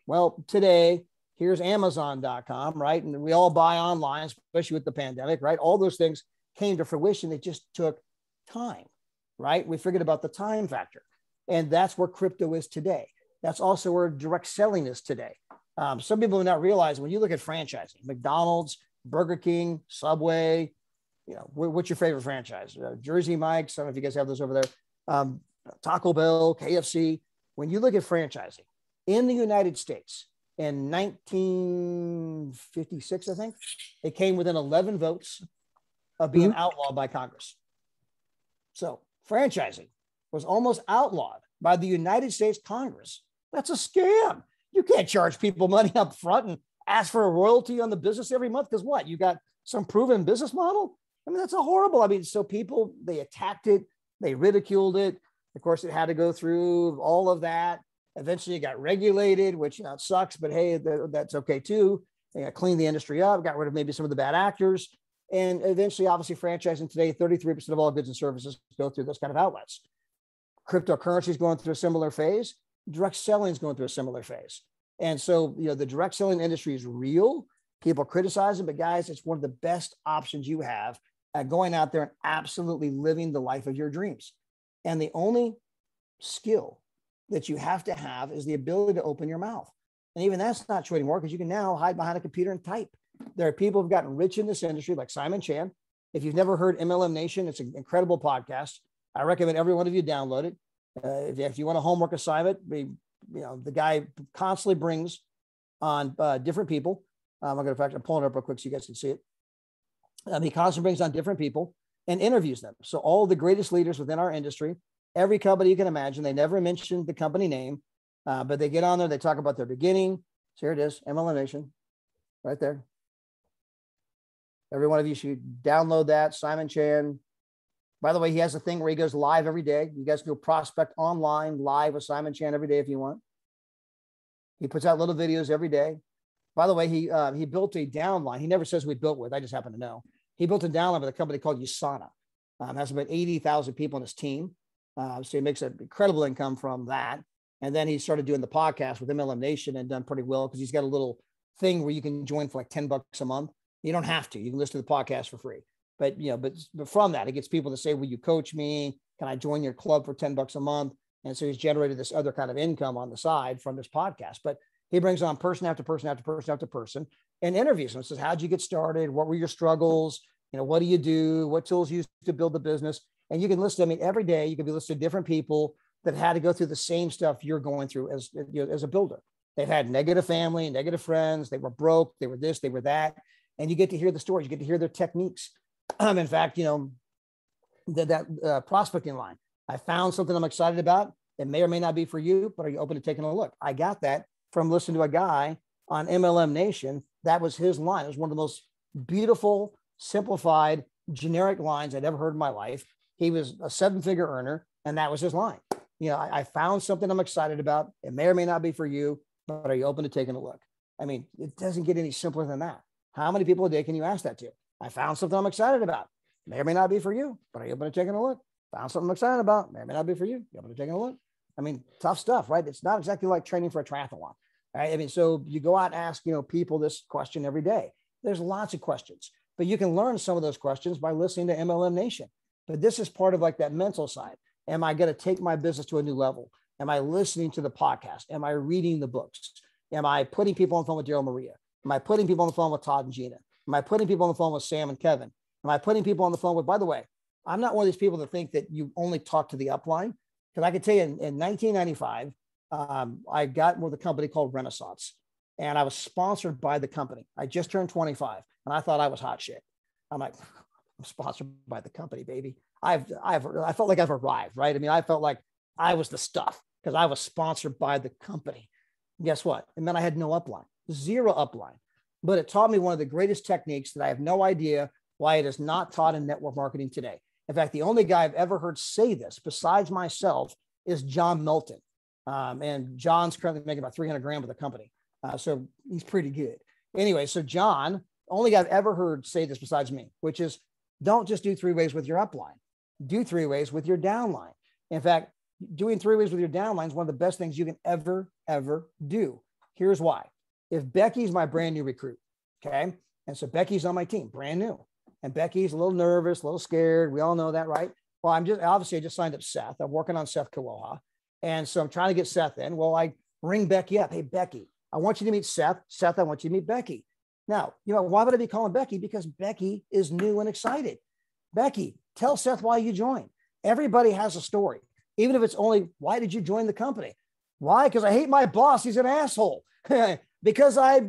Well, today, here's Amazon.com, right? And we all buy online, especially with the pandemic, right? All those things came to fruition. It just took time, right? We forget about the time factor. And that's where crypto is today. That's also where direct selling is today. Some people do not realize when you look at franchising, McDonald's, Burger King, Subway, what's your favorite franchise? Jersey Mike's. I don't know if you guys have those over there. Taco Bell, KFC. When you look at franchising in the United States in 1956, I think, it came within 11 votes of being outlawed by Congress. So franchising was almost outlawed by the United States Congress. That's a scam. You can't charge people money up front and ask for a royalty on the business every month because what? You got some proven business model? I mean, that's a horrible. I mean, so people, they attacked it. They ridiculed it. Of course, it had to go through all of that. Eventually it got regulated, which, it sucks, but hey, that's okay too. They got cleaned the industry up, got rid of maybe some of the bad actors. And eventually, obviously, franchising today, 33% of all goods and services go through those kind of outlets. Cryptocurrency is going through a similar phase. Direct selling is going through a similar phase. And so, the direct selling industry is real. People criticize it, but guys, it's one of the best options you have at going out there and absolutely living the life of your dreams. And the only skill that you have to have is the ability to open your mouth. And even that's not true anymore because you can now hide behind a computer and type. There are people who've gotten rich in this industry like Simon Chan. If you've never heard MLM Nation, it's an incredible podcast. I recommend every one of you download it. If you want a homework assignment, the guy constantly brings on different people. I'm going to, I'm pulling it up real quick so you guys can see it. He constantly brings on different people and interviews them. So all the greatest leaders within our industry, every company you can imagine, they never mentioned the company name, but they get on there, they talk about their beginning. So here it is, MLM Nation, right there. Every one of you should download that, Simon Chan. By the way, he has a thing where he goes live every day. You guys can go prospect online live with Simon Chan every day if you want. He puts out little videos every day. By the way, he built a downline. He never says we built with. I just happen to know. He built a downline with a company called Usana. Has about 80,000 people on his team. So he makes an incredible income from that. And then he started doing the podcast with MLM Nation and done pretty well because he's got a little thing where you can join for like $10 a month. You don't have to. You can listen to the podcast for free. But but from that, it gets people to say, will you coach me? Can I join your club for $10 a month? And so he's generated this other kind of income on the side from this podcast. But he brings on person after person after person after person and interviews them. Says, how'd you get started? What were your struggles? What do you do? What tools you use to build the business? And you can listen. Every day you can be listening to different people that had to go through the same stuff you're going through as a builder. They've had negative family, negative friends. They were broke. They were this, they were that. And you get to hear the stories. You get to hear their techniques. In fact, that prospecting line, I found something I'm excited about. It may or may not be for you, but are you open to taking a look? I got that from listening to a guy on MLM Nation. That was his line. It was one of the most beautiful, simplified, generic lines I'd ever heard in my life. He was a 7-figure earner, and that was his line. I found something I'm excited about. It may or may not be for you, but are you open to taking a look? I mean, it doesn't get any simpler than that. How many people a day can you ask that to? I found something I'm excited about. May or may not be for you, but are you open to taking a look? Found something I'm excited about. May or may not be for you. You open to taking a look? I mean, tough stuff, right? It's not exactly like training for a triathlon. right? I mean, so you go out and ask, people this question every day. There's lots of questions, but you can learn some of those questions by listening to MLM Nation. But this is part of like that mental side. Am I going to take my business to a new level? Am I listening to the podcast? Am I reading the books? Am I putting people on the phone with Darryl Maria? Am I putting people on the phone with Todd and Gina? Am I putting people on the phone with Sam and Kevin? Am I putting people on the phone with, by the way, I'm not one of these people that think that you only talk to the upline. Because I can tell you in 1995, I got with a company called Renaissance, and I was sponsored by the company. I just turned 25 and I thought I was hot shit. I'm like, I'm sponsored by the company, baby. I felt like I've arrived, right? I mean, I felt like I was the stuff because I was sponsored by the company. Guess what? It meant I had no upline, zero upline. But it taught me one of the greatest techniques that I have no idea why it is not taught in network marketing today. In fact, the only guy I've ever heard say this besides myself is John Melton. And John's currently making about 300 grand with the company. So he's pretty good. Anyway, so John, only guy I've ever heard say this besides me, which is don't just do 3 ways with your upline. Do 3 ways with your downline. In fact, doing 3 ways with your downline is one of the best things you can ever do. Here's why. If Becky's my brand new recruit, okay? And so Becky's on my team, brand new. And Becky's a little nervous, a little scared. We all know that, right? Well, I just signed up Seth. I'm working on Seth Kawoha. And so I'm trying to get Seth in. Well, I ring Becky up. Hey, Becky, I want you to meet Seth. Seth, I want you to meet Becky. Now, why would I be calling Becky? Because Becky is new and excited. Becky, tell Seth why you joined. Everybody has a story, even if it's only, why did you join the company? Why? Because I hate my boss. He's an asshole. Because I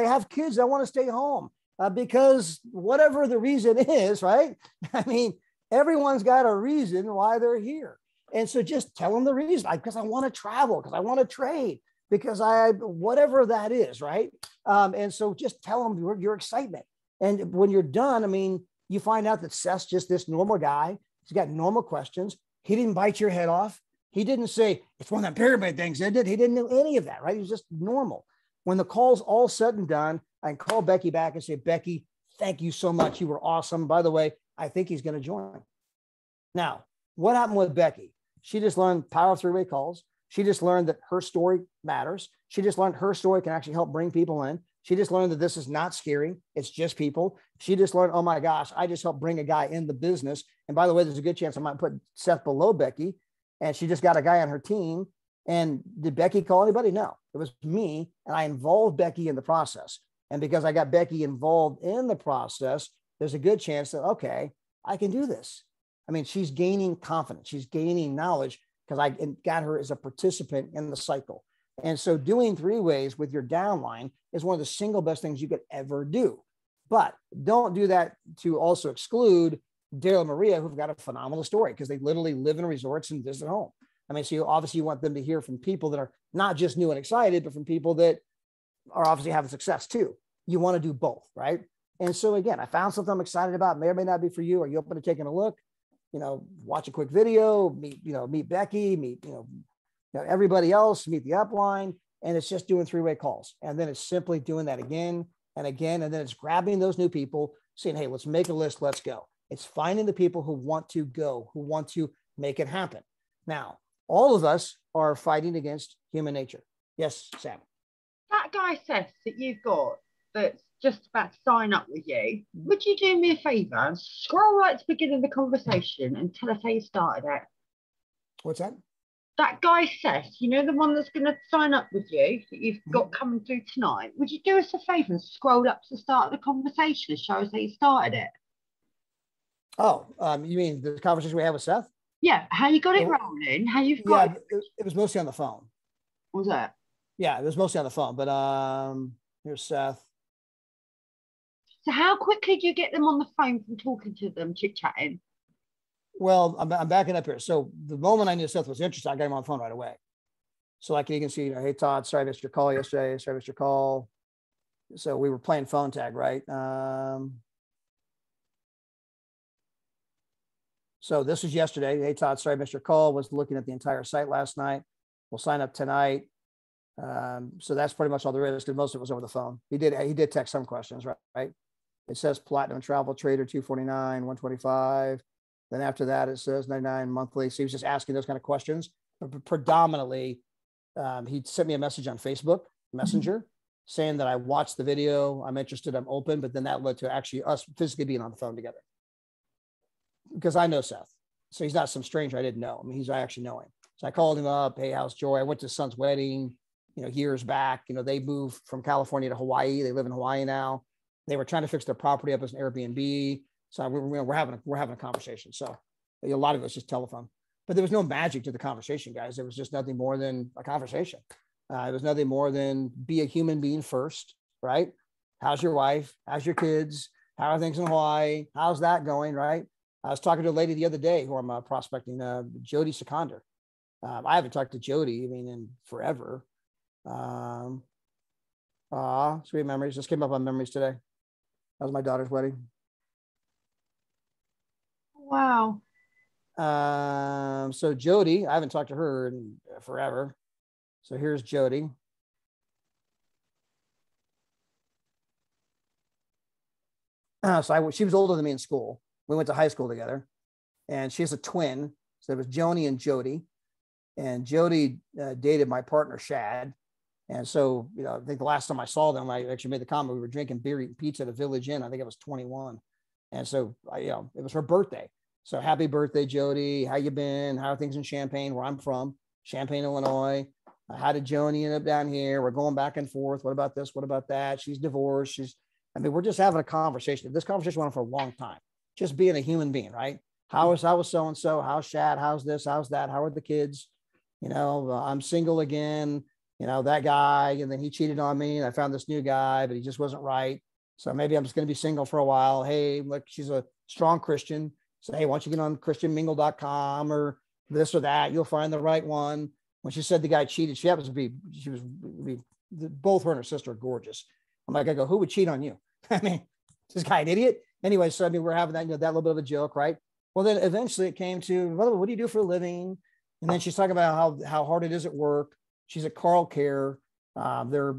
have kids. I want to stay home. Because whatever the reason is, right? I mean, everyone's got a reason why they're here. And so just tell them the reason, because I want to travel, because I want to trade, because whatever that is, right? And so just tell them your excitement. And when you're done, I mean, you find out that Seth's just this normal guy. He's got normal questions. He didn't bite your head off. He didn't say, it's one of the pyramid things, isn't it? He didn't do any of that, right? He was just normal. When the call's all said and done, I can call Becky back and say, Becky, thank you so much. You were awesome. By the way, I think he's going to join. Now, what happened with Becky? She just learned power of 3-way calls. She just learned that her story matters. She just learned her story can actually help bring people in. She just learned that this is not scary. It's just people. She just learned, oh my gosh, I just helped bring a guy in the business. And by the way, there's a good chance I might put Seth below Becky. And she just got a guy on her team. And did Becky call anybody? No, it was me. And I involved Becky in the process. And because I got Becky involved in the process, there's a good chance that, okay, I can do this. I mean, she's gaining confidence. She's gaining knowledge because I got her as a participant in the cycle. And so doing 3 ways with your downline is one of the single best things you could ever do. But don't do that to also exclude Darryl and Maria, who've got a phenomenal story because they literally live in resorts and visit home. I mean, so you want them to hear from people that are not just new and excited, but from people that are obviously having success too. You want to do both, right? And so again, I found something I'm excited about. May or may not be for you. Are you open to taking a look? Watch a quick video, meet Becky, meet everybody else, meet the upline. And it's just doing 3-way calls. And then it's simply doing that again and again. And then it's grabbing those new people saying, hey, let's make a list. Let's go. It's finding the people who want to go, who want to make it happen. Now, all of us are fighting against human nature. Yes, Sam. That guy Seth that you've got that's just about to sign up with you, would you do me a favour and scroll right to the beginning of the conversation and tell us how you started it? What's that? That guy Seth, the one that's going to sign up with you that you've got coming through tonight, would you do us a favour and scroll up to the start of the conversation and show us how you started it? Oh, you mean the conversation we had with Seth? Yeah, how you got it rolling, how you've got it. It was mostly on the phone. What was that? Yeah, it was mostly on the phone, but here's Seth. So how quickly do you get them on the phone from talking to them, chit-chatting? Well, I'm backing up here. So the moment I knew Seth was interested, I got him on the phone right away. So like you can see, hey, Todd, sorry I missed your call yesterday. Sorry I missed your call. So we were playing phone tag, right? So this was yesterday. Hey, Todd, sorry I missed your call. Was looking at the entire site last night. We'll sign up tonight. So that's pretty much all there is because most of it was over the phone. He did text some questions, right? It says platinum travel trader 249, 125. Then after that, it says 99 monthly. So he was just asking those kind of questions. But predominantly, he sent me a message on Facebook, Messenger saying that I watched the video, I'm interested, I'm open, but then that led to actually us physically being on the phone together. Because I know Seth. So he's not some stranger I didn't know. I mean, I actually know him. So I called him up. Hey, how's Joy? I went to his son's wedding, years back. They moved from California to Hawaii. They live in Hawaii now. They were trying to fix their property up as an Airbnb. So we're having a conversation. So a lot of it was just telephone, but there was no magic to the conversation, guys. It was just nothing more than a conversation. It was nothing more than be a human being first, right? How's your wife? How's your kids? How are things in Hawaii? How's that going, right? I was talking to a lady the other day who I'm prospecting, Jody Sikander. I haven't talked to Jody, in forever. Sweet memories. Just came up on memories today. That was my daughter's wedding. Wow. So Jody, I haven't talked to her in forever. So here's Jody. She was older than me in school. We went to high school together, and she has a twin. So it was Joni and Jody, and Jody dated my partner Shad. And so, I think the last time I saw them, I actually made the comment, we were drinking beer, eating pizza at a Village Inn. I think I was 21. And so, it was her birthday. So happy birthday, Jody. How you been? How are things in Champaign, where I'm from, Champaign, Illinois? How did Joni end up down here? We're going back and forth. What about this? What about that? She's divorced. We're just having a conversation. This conversation went on for a long time. Just being a human being, right? How was so-and-so? How's Shad? How's this? How's that? How are the kids? I'm single again, that guy, and then he cheated on me, and I found this new guy, but he just wasn't right. So maybe I'm just going to be single for a while. Hey, look, she's a strong Christian. So, hey, why don't you get on christianmingle.com or this or that? You'll find the right one. When she said the guy cheated, she happens to be, both her and her sister are gorgeous. I'm like, I go, who would cheat on you? Is this guy an idiot? Anyway, so we're having that, that little bit of a joke, right? Well, then eventually it came to, well, what do you do for a living? And then she's talking about how hard it is at work. She's at Carl Care. They're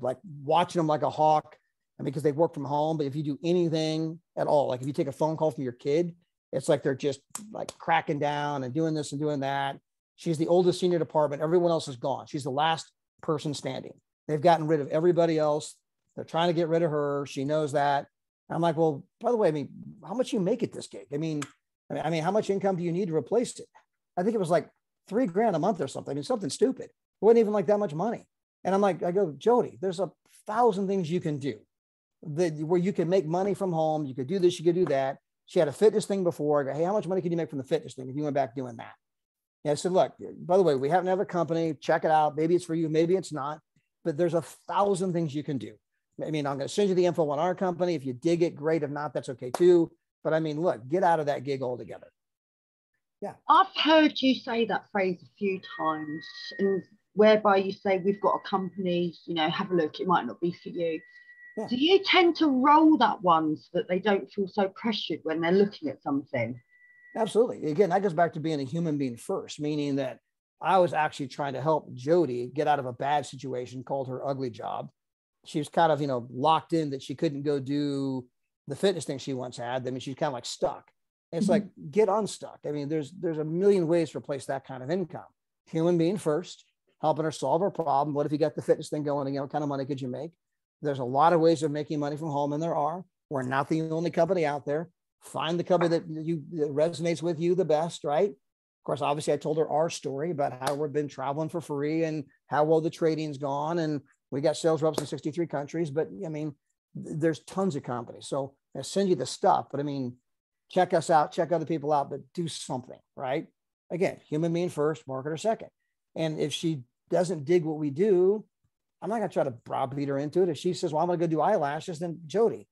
like watching them like a hawk, because they work from home. But if you do anything at all, like if you take a phone call from your kid, it's like they're just like cracking down and doing this and doing that. She's the oldest senior department. Everyone else is gone. She's the last person standing. They've gotten rid of everybody else. They're trying to get rid of her. She knows that. I'm like, well, by the way, how much you make at this gig? How much income do you need to replace it? I think it was like $3,000 a month or something. Something stupid. It wasn't even like that much money. And I'm like, I go, Jody, there's 1,000 things you can do where you can make money from home. You could do this, you could do that. She had a fitness thing before. I go, hey, how much money can you make from the fitness thing if you went back doing that? And I said, look, by the way, we happen to have a company. Check it out. Maybe it's for you. Maybe it's not. But there's 1,000 things you can do. I'm going to send you the info on our company. If you dig it, great. If not, that's okay too. But look, get out of that gig altogether. Yeah. I've heard you say that phrase a few times, and whereby you say, we've got a company, have a look, it might not be for you. Yeah. Do you tend to roll that one so that they don't feel so pressured when they're looking at something? Absolutely. Again, that goes back to being a human being first, meaning that I was actually trying to help Jody get out of a bad situation called her ugly job. She was kind of, locked in that she couldn't go do the fitness thing she once had. She's kind of like stuck. And it's like, get unstuck. There's a million ways to replace that kind of income. Human being first, helping her solve her problem. What if you got the fitness thing going again? What kind of money could you make? There's a lot of ways of making money from home, and there are. We're not the only company out there. Find the company that resonates with you the best, right? Of course, obviously, I told her our story about how we've been traveling for free and how well the trading's gone. And we got sales reps in 63 countries. But, there's tons of companies. So I send you the stuff. But, check us out, check other people out, but do something, right? Again, human being first, marketer second. And if she doesn't dig what we do, I'm not going to try to browbeat her into it. If she says, well, I'm going to go do eyelashes, then Jody,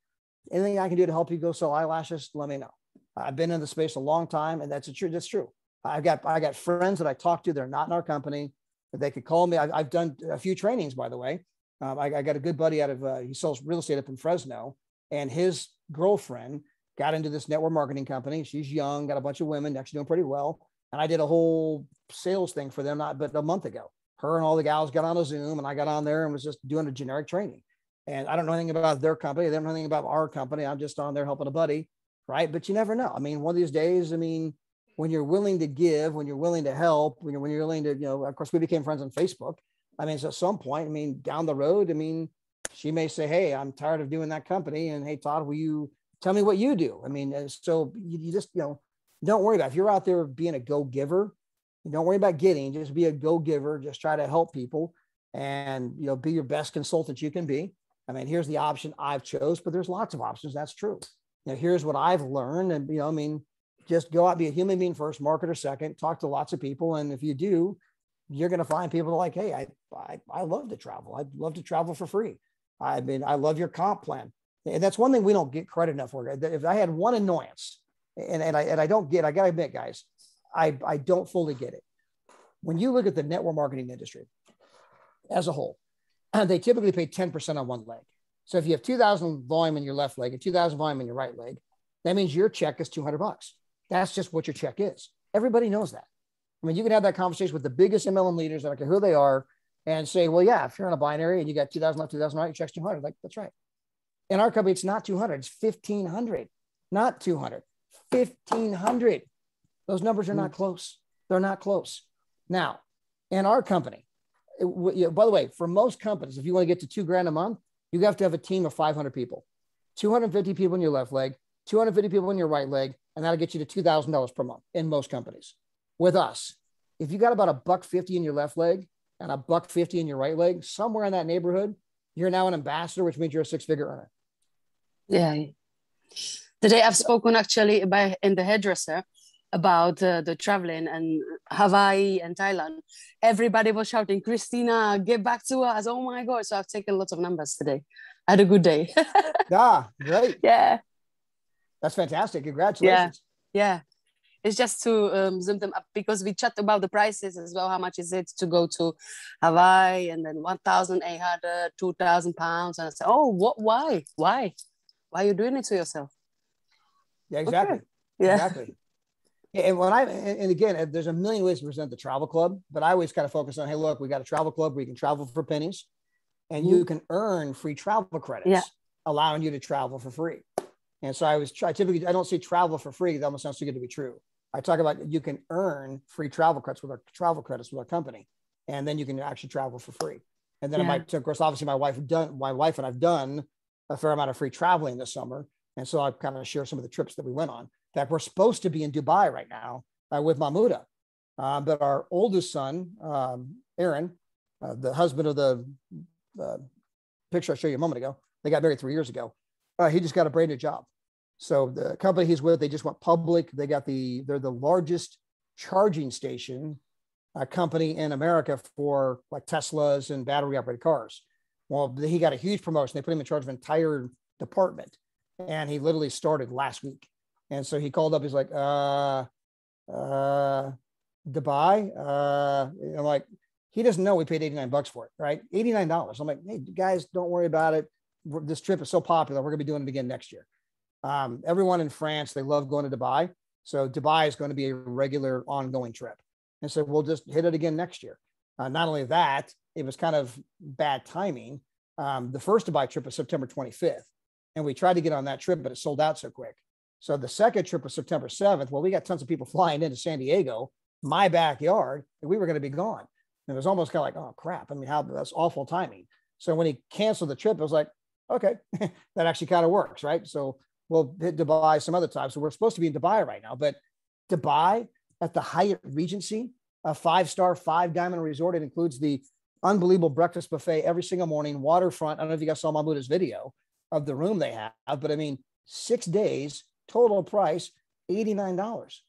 anything I can do to help you go sell eyelashes, let me know. I've been in the space a long time, and that's true. I got friends that I talk to. They're not in our company, but they could call me. I've done a few trainings, by the way. I got a good buddy out of, he sells real estate up in Fresno, and his girlfriend got into this network marketing company. She's young, got a bunch of women, actually doing pretty well. And I did a whole sales thing for them, but a month ago. Her and all the gals got on a Zoom, and I got on there and was just doing a generic training. And I don't know anything about their company. They don't know anything about our company. I'm just on there helping a buddy, right? But you never know. One of these days, when you're willing to give, when you're willing to help, when you're willing to, of course, we became friends on Facebook. I mean, so at some point, I mean, down the road, I mean, she may say, hey, I'm tired of doing that company. And hey, Todd, will you tell me what you do? I mean, so you just, don't worry about it. If you're out there being a go-giver, don't worry about getting, just be a go-giver, just try to help people and, be your best consultant you can be. I mean, here's the option I've chose, but there's lots of options. That's true. Here's what I've learned. And, I mean, just go out, be a human being first, marketer second, talk to lots of people. And if you do, you're going to find people like, hey, I love to travel. I'd love to travel for free. I mean, I love your comp plan. And that's one thing we don't get credit enough for. If I had one annoyance, and I don't get, I got to admit, guys, I don't fully get it. When you look at the network marketing industry as a whole, they typically pay 10% on one leg. So if you have 2,000 volume in your left leg and 2,000 volume in your right leg, that means your check is $200. That's just what your check is. Everybody knows that. I mean, you can have that conversation with the biggest MLM leaders, I don't care who they are, and say, well, yeah, if you're in a binary and you got 2,000 left, 2,000 right, your check's 200. Like, that's right. In our company, it's not 200, it's 1,500, not 200, 1,500. Those numbers are not close. They're not close. Now, in our company, by the way, for most companies, if you want to get to $2,000 a month, you have to have a team of 500 people, 250 people in your left leg, 250 people in your right leg, and that'll get you to $2,000 per month in most companies. With us, if you got about $150 in your left leg and $150 in your right leg, somewhere in that neighborhood, you're now an ambassador, which means you're a six-figure earner. Yeah. Today I've spoken actually in the hairdresser about the traveling and Hawaii and Thailand. Everybody was shouting, Christina, get back to us. Oh my God. So I've taken lots of numbers today. I had a good day. Great. Yeah. That's fantastic. Congratulations. Yeah. It's just to zoom them up because we chat about the prices as well. How much is it to go to Hawaii and then 1,800, 2,000 pounds? And I say, oh, why? Why are you doing it to yourself? Yeah, exactly. Okay. Yeah. Exactly. And again, there's a million ways to present the travel club, but I always kind of focus on, hey, look, we got a travel club where you can travel for pennies and you can earn free travel credits, allowing you to travel for free. And so I don't say travel for free. That almost sounds too good to be true. I talk about you can earn free travel credits with our company, and then you can actually travel for free. And then of course, obviously my wife and I've done a fair amount of free traveling this summer. And so I kind of share some of the trips that we went on. In fact, we're supposed to be in Dubai right now with Mahmuda. But our oldest son, Aaron, the husband of the picture I showed you a moment ago, they got married 3 years ago. He just got a brand new job. So the company he's with, they just went public. They're the largest charging station company in America for like Teslas and battery operated cars. Well, he got a huge promotion. They put him in charge of an entire department, and he literally started last week. And so he called up. He's like, Dubai. I'm like, he doesn't know we paid $89 for it, right? $89. I'm like, hey, guys, don't worry about it. This trip is so popular. We're going to be doing it again next year. Everyone in France, they love going to Dubai. So Dubai is going to be a regular ongoing trip. And so we'll just hit it again next year. Not only that, it was kind of bad timing. The first Dubai trip was September 25th. And we tried to get on that trip, but it sold out so quick. So the second trip was September 7th. Well, we got tons of people flying into San Diego, my backyard, and we were going to be gone. And it was almost kind of like, oh crap. I mean, that's awful timing. So when he canceled the trip, I was like, okay, that actually kind of works, right? So we'll hit Dubai some other time. So we're supposed to be in Dubai right now, but Dubai at the Hyatt Regency, a 5-star, 5-diamond resort. It includes the unbelievable breakfast buffet every single morning, waterfront. I don't know if you guys saw Mahmoud's video of the room they have, but I mean, 6 days, total price, $89.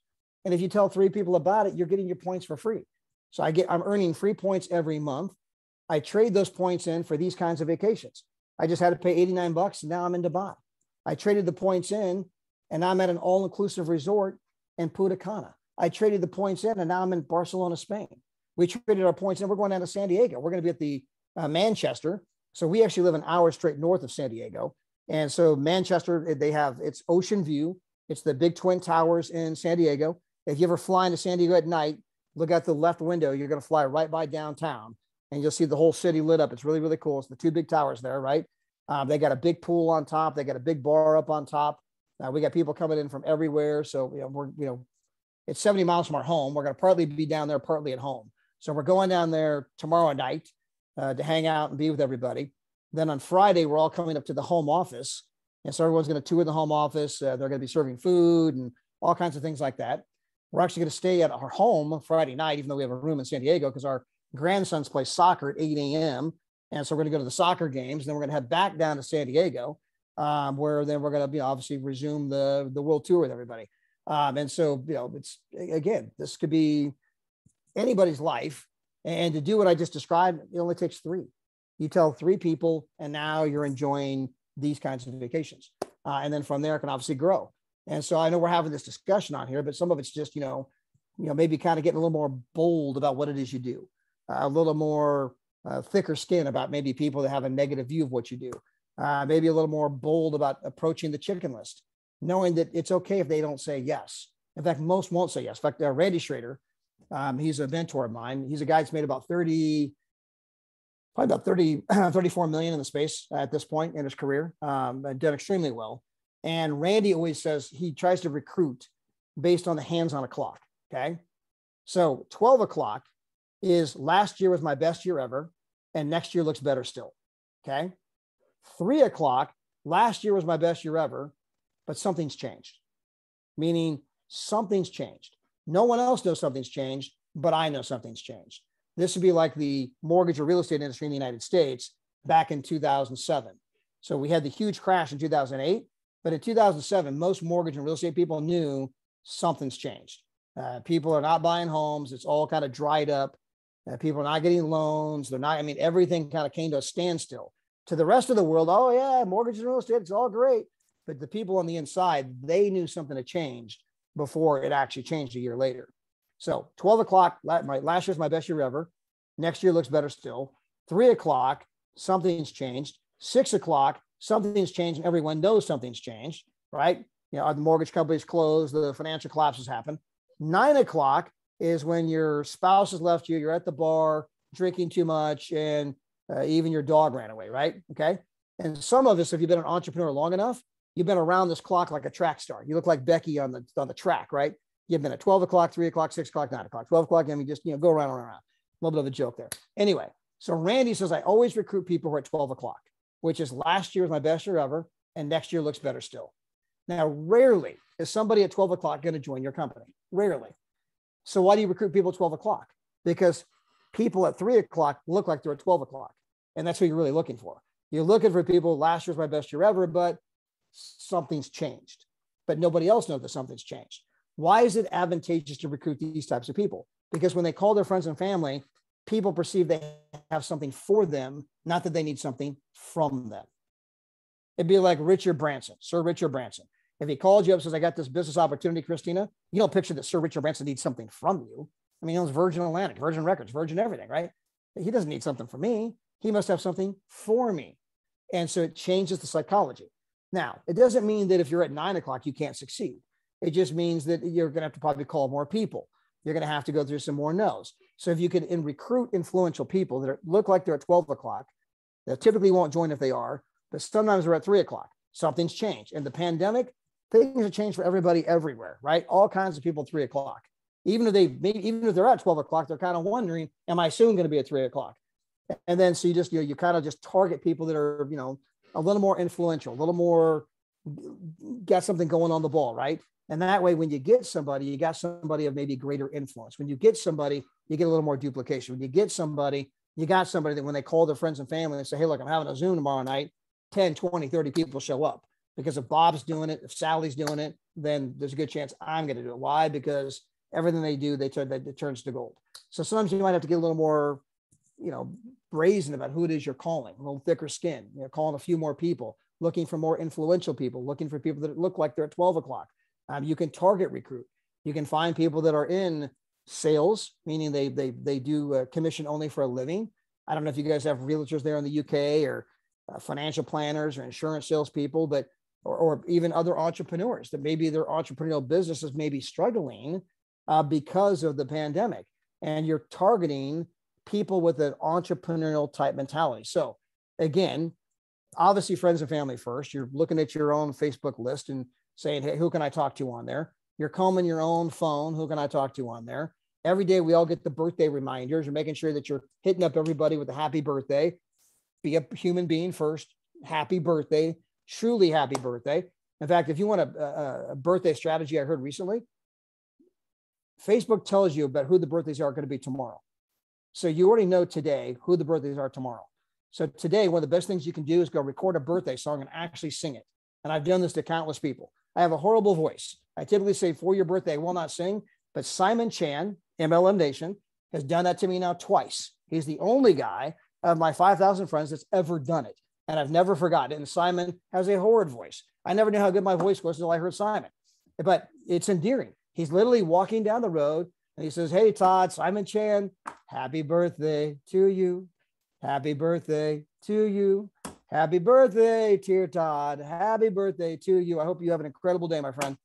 And if you tell 3 people about it, you're getting your points for free. So I'm earning free points every month. I trade those points in for these kinds of vacations. I just had to pay $89 and now I'm in Dubai. I traded the points in and I'm at an all-inclusive resort in Punta Cana. I traded the points in and now I'm in Barcelona, Spain. We traded our points in. We're going down to San Diego. We're going to be at the Manchester. So we actually live an hour straight north of San Diego. And so Manchester, it's ocean view. It's the big twin towers in San Diego. If you ever fly into San Diego at night, look out the left window, you're going to fly right by downtown and you'll see the whole city lit up. It's really, really cool. It's the 2 big towers there, right? They got a big pool on top. They got a big bar up on top. We got people coming in from everywhere. So, it's 70 miles from our home. We're going to partly be down there, partly at home. So we're going down there tomorrow night. to hang out and be with everybody. Then on Friday, we're all coming up to the home office. And so everyone's going to tour the home office. They're going to be serving food and all kinds of things like that. We're actually going to stay at our home Friday night, even though we have a room in San Diego, because our grandsons play soccer at 8 a.m. And so we're going to go to the soccer games. Then we're going to head back down to San Diego, where then we're going to obviously resume the world tour with everybody. And so, it's, again, this could be anybody's life. And to do what I just described, it only takes 3. You tell 3 people, and now you're enjoying these kinds of vacations. And then from there, it can obviously grow. And so I know we're having this discussion on here, but some of it's just, maybe kind of getting a little more bold about what it is you do, a little more thicker skin about maybe people that have a negative view of what you do, maybe a little more bold about approaching the chicken list, knowing that it's okay if they don't say yes. In fact, most won't say yes. In fact, Randy Schrader, he's a mentor of mine. He's a guy that's made about 34 million in the space at this point in his career, and done extremely well. And Randy always says he tries to recruit based on the hands on a clock. Okay. So 12 o'clock is last year was my best year ever, and next year looks better still. Okay. 3 o'clock, last year was my best year ever, but something's changed, meaning something's changed. No one else knows something's changed, but I know something's changed. This would be like the mortgage or real estate industry in the United States back in 2007. So we had the huge crash in 2008, but in 2007, most mortgage and real estate people knew something's changed. People are not buying homes. It's all kind of dried up. People are not getting loans. Everything kind of came to a standstill. To the rest of the world, oh yeah, mortgage and real estate, it's all great. But the people on the inside, they knew something had changed before it actually changed a year later. So 12 o'clock, last year's my best year ever. Next year looks better still. 3 o'clock, something's changed. 6 o'clock, something's changed and everyone knows something's changed, right? The mortgage company's closed, the financial collapse has happened. 9 o'clock is when your spouse has left you, you're at the bar, drinking too much, and even your dog ran away, right? Okay. And some of us, if you've been an entrepreneur long enough, you've been around this clock like a track star. You look like Becky on the track, right? You've been at 12 o'clock, 3 o'clock, 6 o'clock, 9 o'clock, 12 o'clock, and we just, go around and around. A little bit of a joke there. Anyway, so Randy says, I always recruit people who are at 12 o'clock, which is last year was my best year ever, and next year looks better still. Now, rarely is somebody at 12 o'clock going to join your company. Rarely. So why do you recruit people at 12 o'clock? Because people at 3 o'clock look like they're at 12 o'clock. And that's what you're really looking for. You're looking for people, last year's my best year ever, but something's changed. But nobody else knows that something's changed. Why is it advantageous to recruit these types of people? Because when they call their friends and family, people perceive they have something for them, not that they need something from them. It'd be like Sir Richard Branson. If he called you up and says, I got this business opportunity, Christina, you don't picture that Sir Richard Branson needs something from you. He owns Virgin Atlantic, Virgin Records, Virgin everything, right? He doesn't need something from me. He must have something for me. And so it changes the psychology. Now, it doesn't mean that if you're at 9 o'clock, you can't succeed. It just means that you're going to have to probably call more people. You're going to have to go through some more no's. So if you can recruit influential people that look like they're at 12 o'clock, they typically won't join if they are, but sometimes they're at 3 o'clock. Something's changed. In the pandemic, things have changed for everybody everywhere, right? All kinds of people at 3 o'clock. Even if they're at 12 o'clock, they're kind of wondering, am I soon going to be at 3 o'clock? And then so you kind of just target people that are, a little more influential, a little more got something going on the ball, right? And that way, when you get somebody, you got somebody of maybe greater influence. When you get somebody, you get a little more duplication. When you get somebody, you got somebody that when they call their friends and family and say, hey, look, I'm having a Zoom tomorrow night, 10, 20, 30 people show up. Because if Bob's doing it, if Sally's doing it, then there's a good chance I'm going to do it. Why? Because everything they do, it turns to gold. So sometimes you might have to get a little more, brazen about who it is you're calling, a little thicker skin, calling a few more people, looking for more influential people, looking for people that look like they're at 12 o'clock. You can target recruit. You can find people that are in sales, meaning they do commission only for a living. I don't know if you guys have realtors there in the UK or financial planners or insurance salespeople, but or even other entrepreneurs that maybe their entrepreneurial businesses may be struggling because of the pandemic. And you're targeting people with an entrepreneurial type mentality. So again, obviously friends and family first. You're looking at your own Facebook list and saying, hey, who can I talk to on there? You're combing your own phone. Who can I talk to on there? Every day we all get the birthday reminders. You're making sure that you're hitting up everybody with a happy birthday. Be a human being first. Happy birthday. Truly happy birthday. In fact, if you want a birthday strategy I heard recently, Facebook tells you about who the birthdays are going to be tomorrow. So you already know today who the birthdays are tomorrow. So today, one of the best things you can do is go record a birthday song and actually sing it. And I've done this to countless people. I have a horrible voice. I typically say for your birthday, I will not sing, but Simon Chan, MLM Nation, has done that to me now twice. He's the only guy of my 5,000 friends that's ever done it. And I've never forgotten it. And Simon has a horrid voice. I never knew how good my voice was until I heard Simon, but it's endearing. He's literally walking down the road and he says, "Hey, Todd, Simon Chan, happy birthday to you. Happy birthday to you. Happy birthday, dear Todd. Happy birthday to you. I hope you have an incredible day, my friend."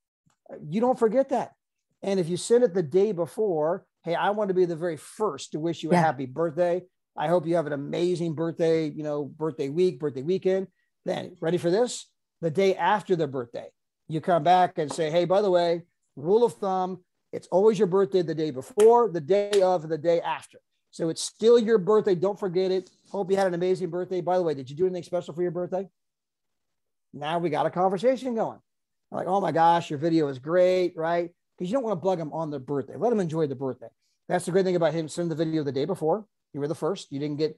You don't forget that. And if you send it the day before, "Hey, I want to be the very first to wish you a happy birthday. I hope you have an amazing birthday, birthday week, birthday weekend." Then, ready for this? The day after their birthday, you come back and say, "Hey, by the way, rule of thumb, it's always your birthday the day before, the day of, and the day after. So it's still your birthday. Don't forget it. Hope you had an amazing birthday. By the way, did you do anything special for your birthday?" Now we got a conversation going. Like, "Oh my gosh, your video is great," right? Because you don't want to bug them on their birthday. Let them enjoy the birthday. That's the great thing about him. Send the video the day before. You were the first. You didn't get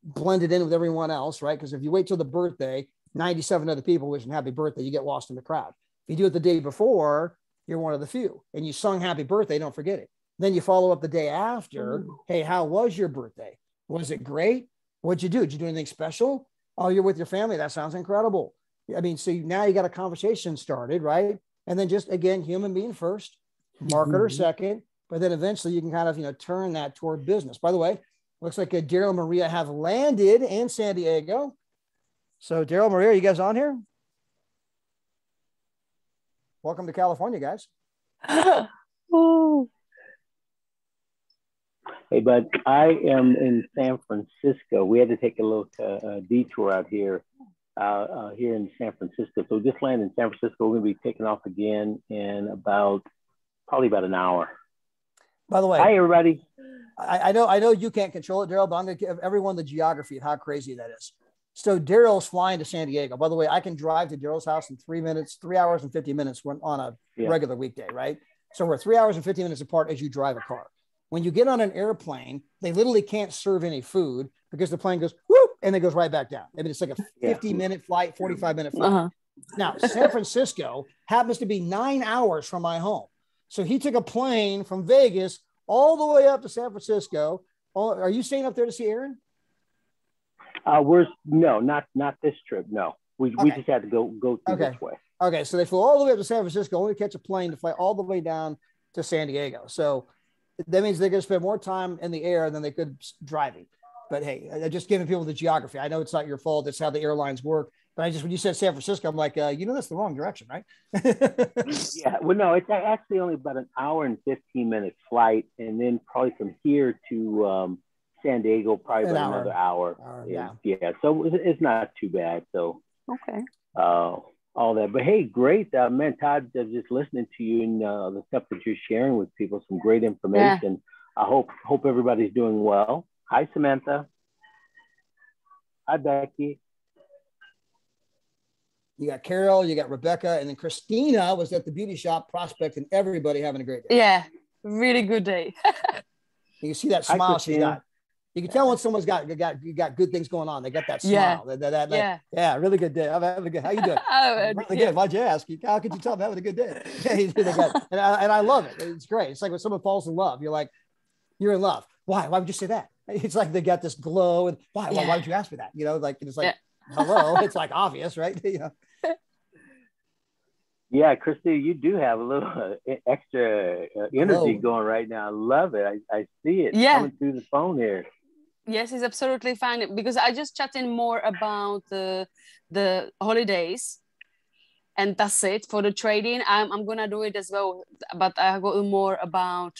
blended in with everyone else, right? Because if you wait till the birthday, 97 other people wishing happy birthday, you get lost in the crowd. If you do it the day before, you're one of the few. And you sung happy birthday, don't forget it. Then you follow up the day after. "Hey, how was your birthday? Was it great? What'd you do? Did you do anything special? Oh, you're with your family. That sounds incredible." I mean, so now you got a conversation started, right? And then just, again, human being first, marketer second, but then eventually you can kind of, turn that toward business. By the way, looks like Darryl and Maria have landed in San Diego. So Darryl, Maria, are you guys on here? Welcome to California, guys. Hey, bud, I am in San Francisco. We had to take a little detour out here, here in San Francisco. So just landed in San Francisco. We're going to be taking off again in probably about an hour. By the way, hi, everybody. I know you can't control it, Darryl, but I'm going to give everyone the geography of how crazy that is. So Darryl's flying to San Diego. By the way, I can drive to Darryl's house in 3 hours and 50 minutes when on a regular weekday, right? So we're 3 hours and 50 minutes apart as you drive a car. When you get on an airplane, they literally can't serve any food because the plane goes whoop and it goes right back down. I mean, it's like a 50-minute flight, 45-minute flight. Now, San Francisco happens to be 9 hours from my home. So he took a plane from Vegas all the way up to San Francisco. Are you staying up there to see Aaron? No, not this trip. No, we just had to go through this way. Okay, so they flew all the way up to San Francisco, only to catch a plane to fly all the way down to San Diego. So that means they're going to spend more time in the air than they could driving. But hey, I'm just giving people the geography. I know it's not your fault. That's how the airlines work. But when you said San Francisco, I'm like, that's the wrong direction, right? Yeah, well, no, it's actually only about an hour and 15-minute flight. And then probably from here to San Diego, probably about another hour. Yeah. So it's not too bad. So, okay. All that. But hey, great. Man, Todd, just listening to you and the stuff that you're sharing with people, some great information. Yeah. I hope everybody's doing well. Hi, Samantha. Hi, Becky. You got Carol, you got Rebecca, and then Christina was at the beauty shop prospecting everybody having a great day. Yeah, really good day. You can see that smile she got. You can tell when someone's got good things going on. They got that smile. Yeah, really good day. I'm having a good. How you doing? Really good. Why'd you ask? How could you tell I'm having a good day? and I love it. It's great. It's like when someone falls in love, you're like, you're in love. Why? Why would you say that? It's like they got this glow. And why? Why would you ask me that? It's like, hello. It's like obvious, right? Yeah, Christy, you do have a little extra energy going right now. I love it. I see it coming through the phone here. Yes, it's absolutely fine because I just chatting more about the holidays, and that's it for the trading. I'm gonna do it as well, but I go more about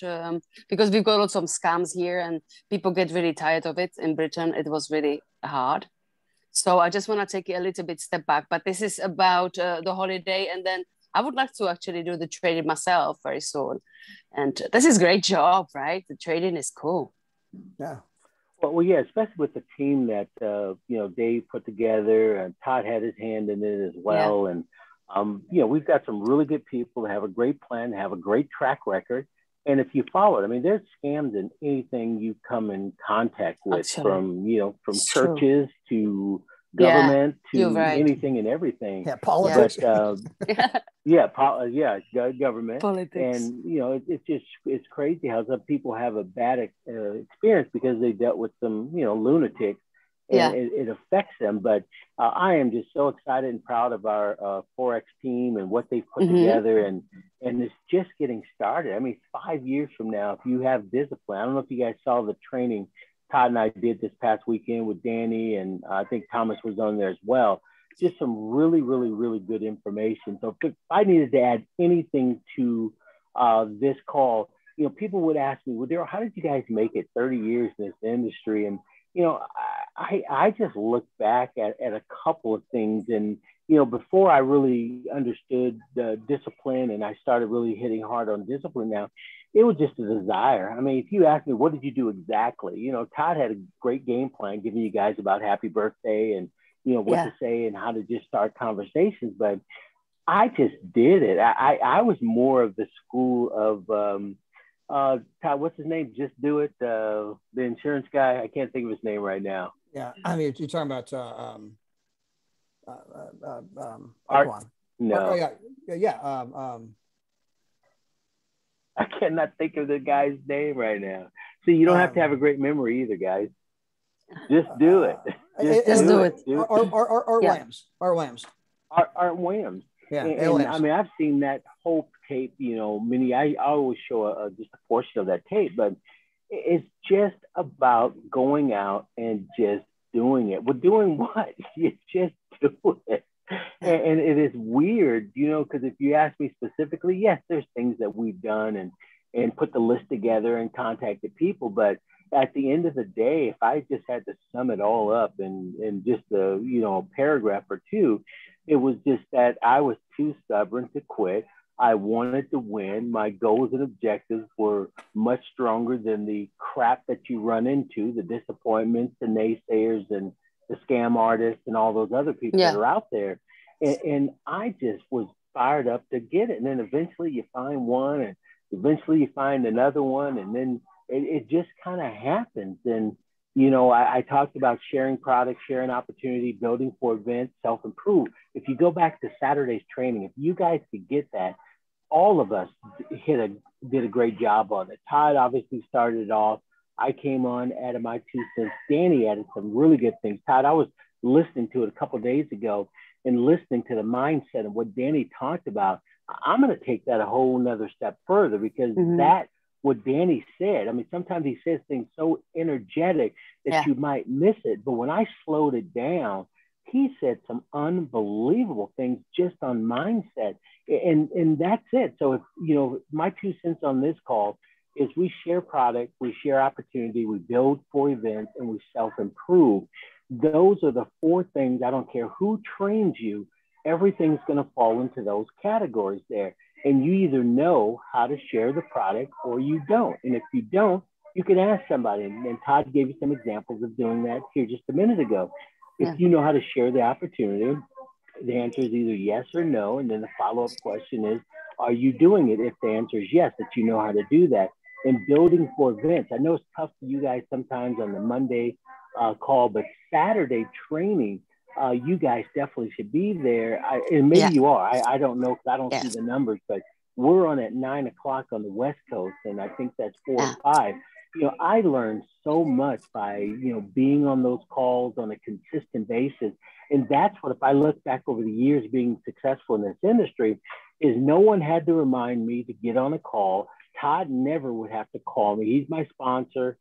because we've got some scams here and people get really tired of it. In Britain, it was really hard, so I just want to take it a little bit step back. But this is about the holiday, and then I would like to actually do the trading myself very soon. And this is a great job, right? The trading is cool. Yeah. Well, yeah, especially with the team that Dave put together, and Todd had his hand in it as well. And we've got some really good people that have a great plan, have a great track record. And if you follow it, I mean, there's scams in anything you come in contact with, actually, from churches to government to anything and everything. Yeah, politics. But government. Politics. And it's crazy how some people have a bad experience because they dealt with some lunatics, and it affects them. But I am just so excited and proud of our Forex team and what they've put together, and it's just getting started. I mean, 5 years from now, if you have discipline, I don't know if you guys saw the training Todd and I did this past weekend with Danny, and I think Thomas was on there as well. Just some really, really, really good information. So if I needed to add anything to this call, people would ask me, well, Darryl, how did you guys make it 30 years in this industry? And, I just look back at a couple of things. And, before I really understood the discipline and I started really hitting hard on discipline now, it was just a desire. I mean, if you ask me, what did you do exactly? Todd had a great game plan giving you guys about happy birthday and, what to say and how to just start conversations. But I just did it. I was more of the school of, Todd, what's his name? Just do it. The insurance guy. I can't think of his name right now. Yeah. I mean, you're talking about, Art. No. I cannot think of the guy's name right now. So you don't have to have a great memory either, guys. Just do it. Just do it. Art Williams. Art Williams. Yeah. And I mean, I've seen that whole tape, I always show just a portion of that tape, but it's just about going out and just doing it. Well, doing what? You just do it. And it is weird, because if you ask me specifically, yes, there's things that we've done and put the list together and contacted people. But at the end of the day, if I just had to sum it all up in just a paragraph or two, it was just that I was too stubborn to quit. I wanted to win. My goals and objectives were much stronger than the crap that you run into, the disappointments, the naysayers, and the scam artists and all those other people that are out there. And I just was fired up to get it. And then eventually you find one, and eventually you find another one, and then it just kind of happens. And, I talked about sharing products, sharing opportunity, building for events, self-improve. If you go back to Saturday's training, if you guys could get that, all of us did a great job on it. Todd obviously started it off. I came on, added my 2 cents. Danny added some really good things. Todd, I was listening to it a couple of days ago and listening to the mindset and what Danny talked about. I'm going to take that a whole nother step further, because that, what Danny said, I mean, sometimes he says things so energetic that you might miss it. But when I slowed it down, he said some unbelievable things just on mindset. And that's it. So if, my 2 cents on this call is we share product, we share opportunity, we build for events, and we self-improve. Those are the 4 things. I don't care who trains you, everything's going to fall into those categories there. And you either know how to share the product or you don't. And if you don't, you can ask somebody. And Todd gave you some examples of doing that here just a minute ago. If you know how to share the opportunity, the answer is either yes or no. And then the follow-up question is, are you doing it? If the answer is yes, that you know how to do that. And building for events. I know it's tough for you guys sometimes on the Monday call, but Saturday training, you guys definitely should be there. And maybe you are. I don't know, because I don't see the numbers, but we're on at 9 o'clock on the West Coast, and I think that's 4 or 5. I learned so much by, being on those calls on a consistent basis. And that's what, if I look back over the years being successful in this industry, is no one had to remind me to get on a call. Todd never would have to call me. He's my sponsor.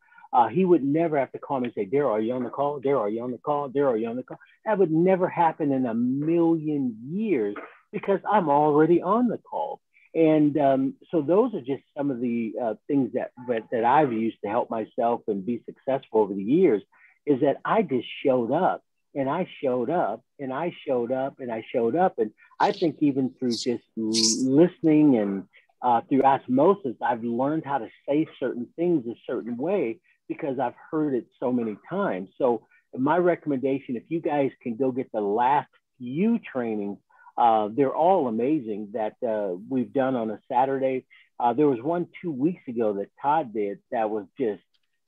He would never have to call me and say, Darryl, are you on the call? Darryl, are you on the call? Darryl, are you on the call? That would never happen in a million years, because I'm already on the call. And so those are just some of the things that I've used to help myself and be successful over the years, is that I just showed up. And I showed up and I showed up and I showed up. And I think even through just listening and through osmosis, I've learned how to say certain things a certain way because I've heard it so many times. So my recommendation, if you guys can go get the last few trainings, they're all amazing that we've done on a Saturday. There was one 2 weeks ago that Todd did that was just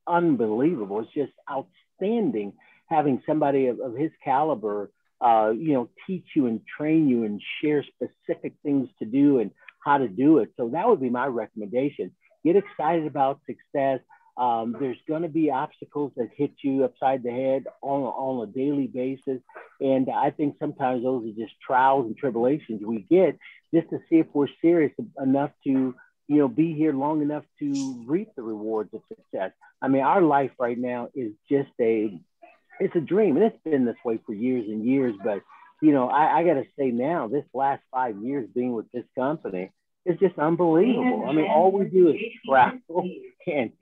unbelievable. It's just outstanding having somebody of his caliber, teach you and train you and share specific things to do and how to do it. So that would be my recommendation. Get excited about success. There's going to be obstacles that hit you upside the head on a daily basis. And I think sometimes those are just trials and tribulations we get just to see if we're serious enough to, be here long enough to reap the rewards of success. I mean, our life right now is just it's a dream, and it's been this way for years and years. But, I got to say now, this last 5 years being with this company is just unbelievable. I mean, all we do is travel and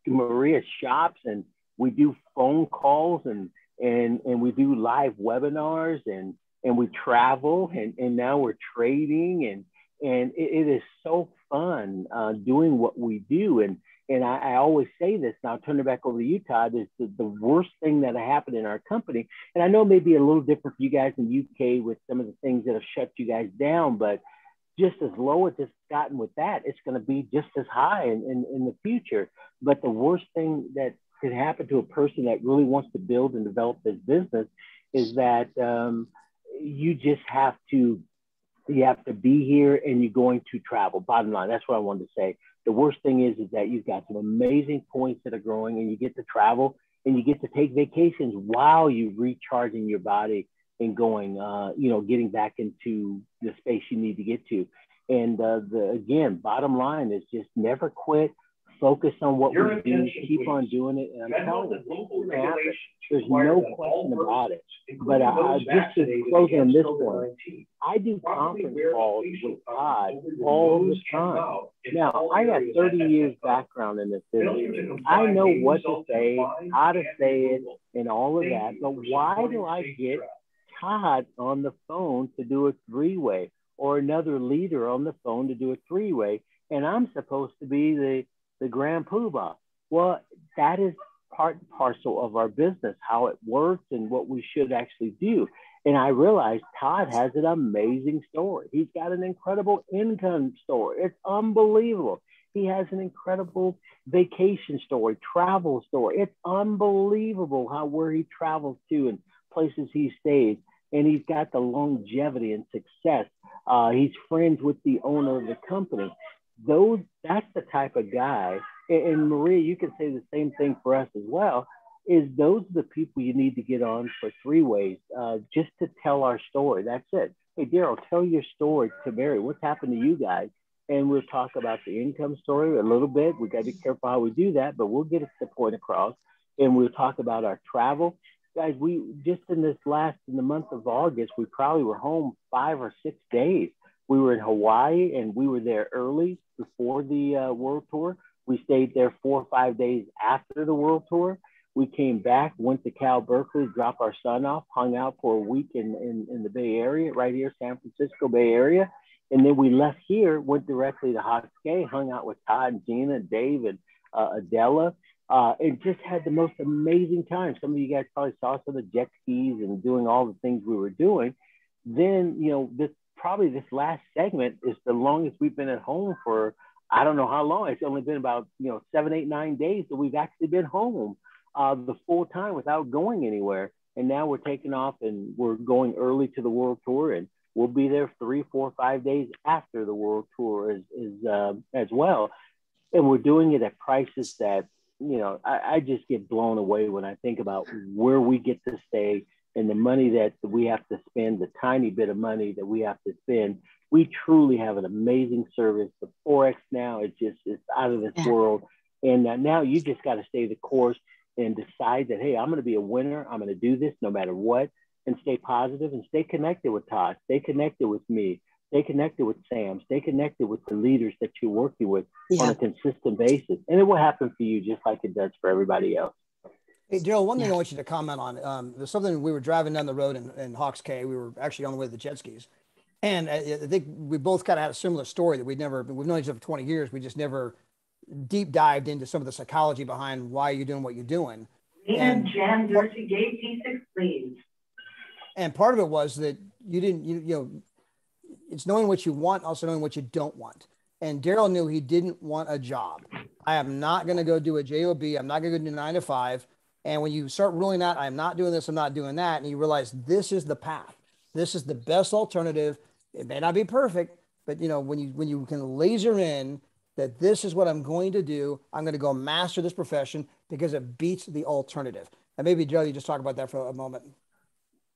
Maria shops and we do phone calls and we do live webinars and we travel and now we're trading and it is so fun doing what we do. And I always say this, and I'll turn it back over to you, Todd, is the worst thing that happened in our company. And I know it may be a little different for you guys in the UK with some of the things that have shut you guys down, but just as low as it's gotten with that, it's going to be just as high in the future. But the worst thing that could happen to a person that really wants to build and develop this business is that you just have to be here and you're going to travel. Bottom line, that's what I wanted to say. The worst thing is that you've got some amazing points that are growing and you get to travel and you get to take vacations while you're recharging your body and going, getting back into the space you need to get to. And again, bottom line is just never quit. Focus on what we do. Keep on doing it. And I'm telling you, there's no question about it. But just to close on this point, I do conference calls with Todd all the time. Now, I got 30 years background in this business. I know what to say, how to say it, and all of that. But why do I get Todd on the phone to do a three-way or another leader on the phone to do a three-way? And I'm supposed to be the grand poobah. Well, that is part and parcel of our business, how it works and what we should actually do. And I realized Todd has an amazing story. He's got an incredible income story. It's unbelievable. He has an incredible vacation story, travel story. It's unbelievable where he travels to and places he stays. And he's got the longevity and success. He's friends with the owner of the company. That's the type of guy, and Maria, you can say the same thing for us as well, is those are the people you need to get on for three ways, just to tell our story. That's it. Hey, Darryl, tell your story to Mary. What's happened to you guys? And we'll talk about the income story a little bit. We got to be careful how we do that, but we'll get the point across. And we'll talk about our travel. Guys, we just in the month of August, we probably were home 5 or 6 days. We were in Hawaii and we were there early before the world tour. We stayed there 4 or 5 days after the world tour. We came back, went to Cal Berkeley, dropped our son off, hung out for a week in the Bay Area, right here, San Francisco Bay Area. And then we left here, went directly to Hot Skate, hung out with Todd and Gina, Dave and Adela, and just had the most amazing time. Some of you guys probably saw some of the jet skis and doing all the things we were doing. Then, this last segment is the longest we've been at home for, I don't know how long. It's only been about, 7, 8, 9 days that we've actually been home the full time without going anywhere. And now we're taking off and we're going early to the world tour, and we'll be there 3, 4, 5 days after the world tour as well. And we're doing it at prices that, I just get blown away when I think about where we get to stay and the money that we have to spend, the tiny bit of money that we have to spend. We truly have an amazing service. The Forex now is out of this world. And now you just got to stay the course and decide that, hey, I'm going to be a winner. I'm going to do this no matter what, and stay positive and stay connected with Todd, stay connected with me, stay connected with Sam, stay connected with the leaders that you're working with on a consistent basis. And it will happen for you just like it does for everybody else. Hey, Darryl, one thing I want you to comment on, there's something we were driving down the road in Hawks Cay. We were actually on the way to the jet skis. And I think we both kind of had a similar story that we've known each other for 20 years. We just never deep dived into some of the psychology behind why you're doing what you're doing. And gender to gate P6, please. And part of it was that you know, it's knowing what you want, also knowing what you don't want. And Darryl knew he didn't want a job. I am not going to go do a job. I'm not going to go do 9 to 5. And when you start ruling out, I'm not doing this, I'm not doing that, and you realize this is the path. This is the best alternative. It may not be perfect, but you know, when you can laser in that this is what I'm going to do, I'm going to go master this profession because it beats the alternative. And maybe Joe, you just talk about that for a moment.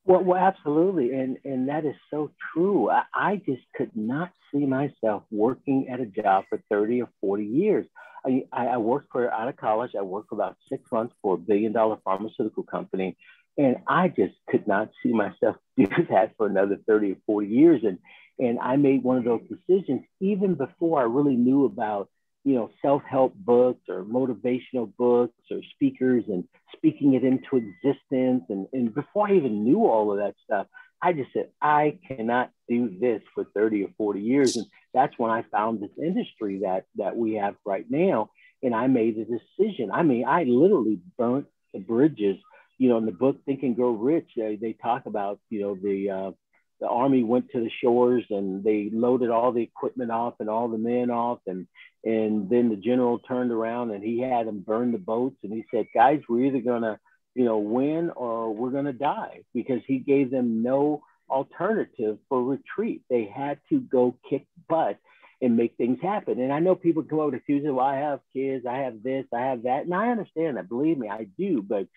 Well, absolutely, and that is so true. I just could not see myself working at a job for 30 or 40 years. I worked out of college. I worked for about 6 months for $1 billion pharmaceutical company, and I just could not see myself do that for another 30 or 40 years. And I made one of those decisions even before I really knew about, you know, self-help books or motivational books or speakers and speaking it into existence. And before I even knew all of that stuff, I just said, I cannot do this for 30 or 40 years. And that's when I found this industry that we have right now. And I made a decision. I mean, I literally burnt the bridges. You know, in the book, Think and Grow Rich, they talk about, you know, the Army went to the shores and they loaded all the equipment off and all the men off. And then the general turned around and he had them burn the boats. And he said, guys, we're either going to, you know, win or we're going to die, because he gave them no alternative for retreat. They had to go kick butt and make things happen. And I know people come over to Tuesday, well, I have kids, I have this, I have that. And I understand that, believe me, I do, but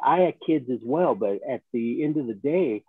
I had kids as well. But at the end of the day,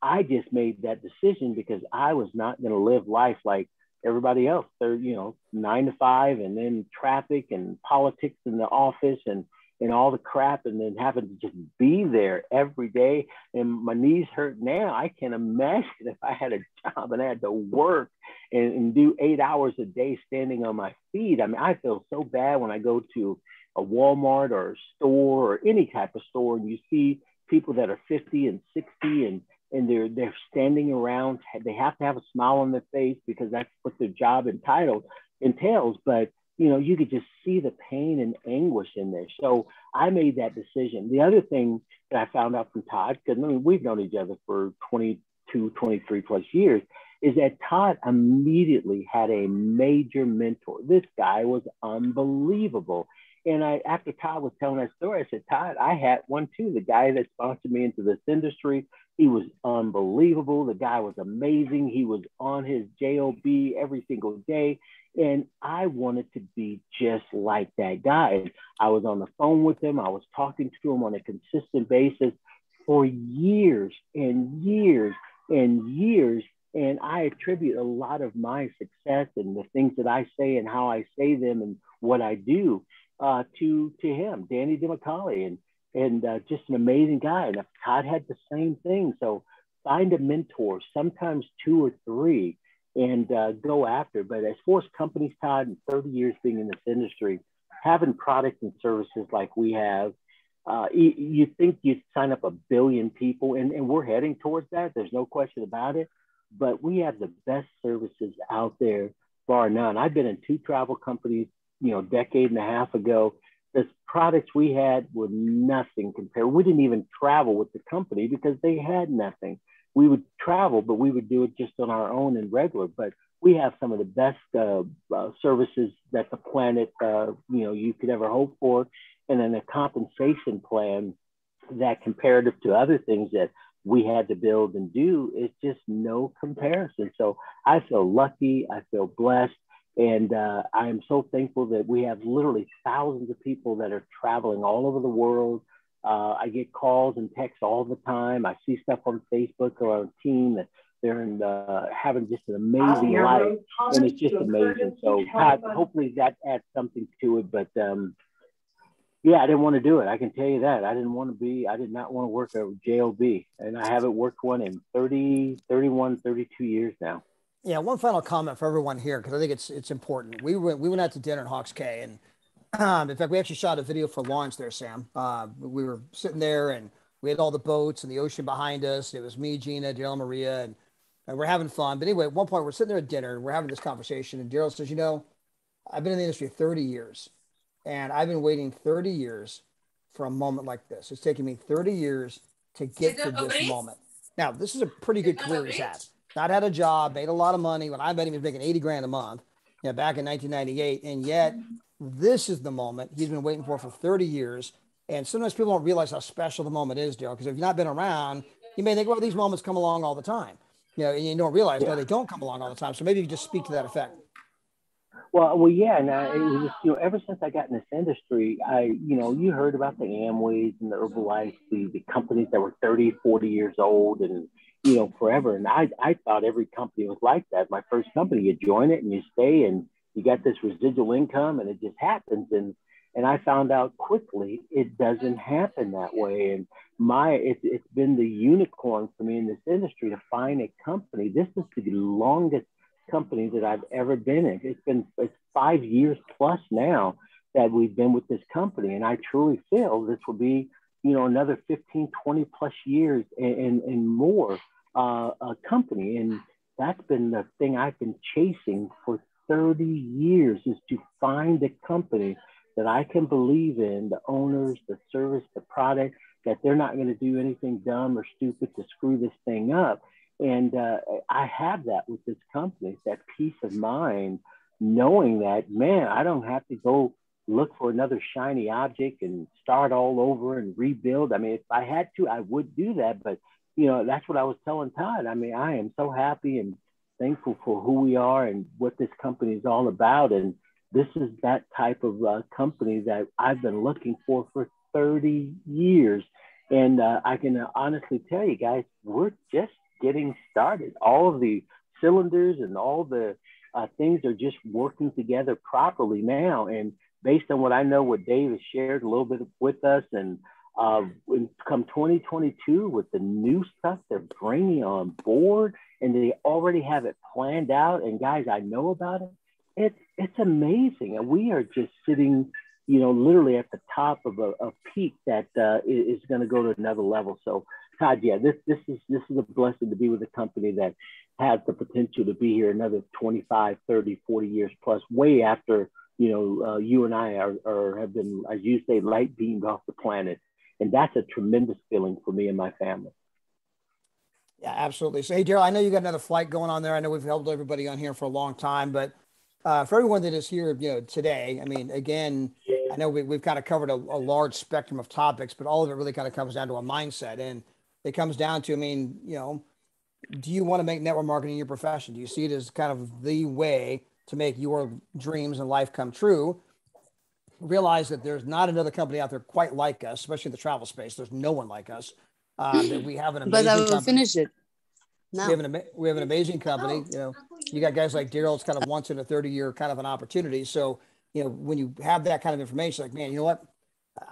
I just made that decision because I was not going to live life like everybody else. They're, you know, 9 to 5 and then traffic and politics in the office and all the crap, and then having to just be there every day. And my knees hurt now. I can imagine if I had a job and I had to work and do 8 hours a day standing on my feet. I mean, I feel so bad when I go to a Walmart or a store or any type of store and you see people that are 50 and 60 and they're standing around. They have to have a smile on their face because that's what their job entails. But you know, you could just see the pain and anguish in there. So I made that decision. The other thing that I found out from Todd, because I mean, we've known each other for 22, 23 plus years, is that Todd immediately had a major mentor. This guy was unbelievable. And after Todd was telling that story, I said, Todd, I had one too. The guy that sponsored me into this industry, he was unbelievable. The guy was amazing. He was on his job every single day. And I wanted to be just like that guy. I was on the phone with him. I was talking to him on a consistent basis for years and years and years. And I attribute a lot of my success and the things that I say and how I say them and what I do to him, Danny DeMcCauley, and just an amazing guy. And Todd had the same thing. So find a mentor, sometimes 2 or 3, and go after. But as far as companies, Todd, in 30 years being in this industry, having products and services like we have, you think you'd sign up 1 billion people, and we're heading towards that. There's no question about it. But we have the best services out there, bar none. I've been in 2 travel companies, you know, a decade and a half ago. The products we had were nothing compared. We didn't even travel with the company because they had nothing. We would travel, but we would do it just on our own and regular. But we have some of the best services that the planet, you could ever hope for. And then a compensation plan that, comparative to other things that we had to build and do, is just no comparison. So I feel lucky. I feel blessed. And I am so thankful that we have literally thousands of people that are traveling all over the world. I get calls and texts all the time. I see stuff on Facebook or on team that they're having just an amazing life, and it's just amazing. So Todd, hopefully that adds something to it. But yeah, I didn't want to do it. I can tell you that. I did not want to work at JOB, and I haven't worked one in 32 years now. Yeah, one final comment for everyone here, because I think it's important. We went out to dinner in Hawks Cay, and In fact, we actually shot a video for launch there, Sam. We were sitting there and we had all the boats and the ocean behind us. It was me, Gina, Daryl, Maria, and we're having fun. But anyway, at one point we're sitting there at dinner and we're having this conversation. And Daryl says, I've been in the industry 30 years and I've been waiting 30 years for a moment like this. It's taken me 30 years to get to this moment. Now, this is a pretty good career he's had. Not had a job, made a lot of money when I bet he was making 80 grand a month, back in 1998. And yet this is the moment he's been waiting for 30 years. And sometimes people don't realize how special the moment is, Daryl, because if you've not been around, you may think, well, these moments come along all the time. And you don't realize, no, they don't come along all the time. So maybe you just speak to that effect. Well, yeah, and it was just, ever since I got in this industry, you heard about the Amways and the Herbalife, the companies that were 30, 40 years old and, forever. And I thought every company was like that. My first company, you join it and you stay and you got this residual income and it just happens. And I found out quickly it doesn't happen that way. And it's been the unicorn for me in this industry to find a company. This is the longest company that I've ever been in. It's 5 years plus now that we've been with this company. And I truly feel this will be, another 15, 20 plus years and more a company. And that's been the thing I've been chasing for 30 years, is to find a company that I can believe in, the owners, the service, the product, that they're not going to do anything dumb or stupid to screw this thing up. And I have that with this company, that peace of mind, knowing that, man, I don't have to go look for another shiny object and start all over and rebuild. I mean, if I had to, I would do that. But, that's what I was telling Todd. I mean, I am so happy and thankful for who we are and what this company is all about. And this is that type of company that I've been looking for 30 years. And I can honestly tell you guys, we're just getting started. All of the cylinders and all the things are just working together properly now. And based on what I know, what Dave has shared a little bit with us, and come 2022 with the new stuff they're bringing on board, and they already have it planned out. And guys, I know about it. It's amazing. And we are just sitting, literally at the top of a peak that is going to go to another level. So Todd, yeah, this is a blessing to be with a company that has the potential to be here another 25, 30, 40 years plus, way after, you and I have been, as you say, light beamed off the planet. And that's a tremendous feeling for me and my family. Yeah, absolutely. So, hey, Darryl, I know you got another flight going on there. I know we've helped everybody on here for a long time, but for everyone that is here, today, I mean, again, I know we've kind of covered a large spectrum of topics, but all of it really kind of comes down to a mindset. And it comes down to, do you want to make network marketing your profession? Do you see it as kind of the way to make your dreams in life come true? Realize that there's not another company out there quite like us, especially in the travel space. There's no one like us. That we have an amazing But I will company. finish it now. We have an amazing company. You got guys like Darryl. It's kind of once in a 30-year kind of an opportunity. So, when you have that kind of information, like, man, you know what?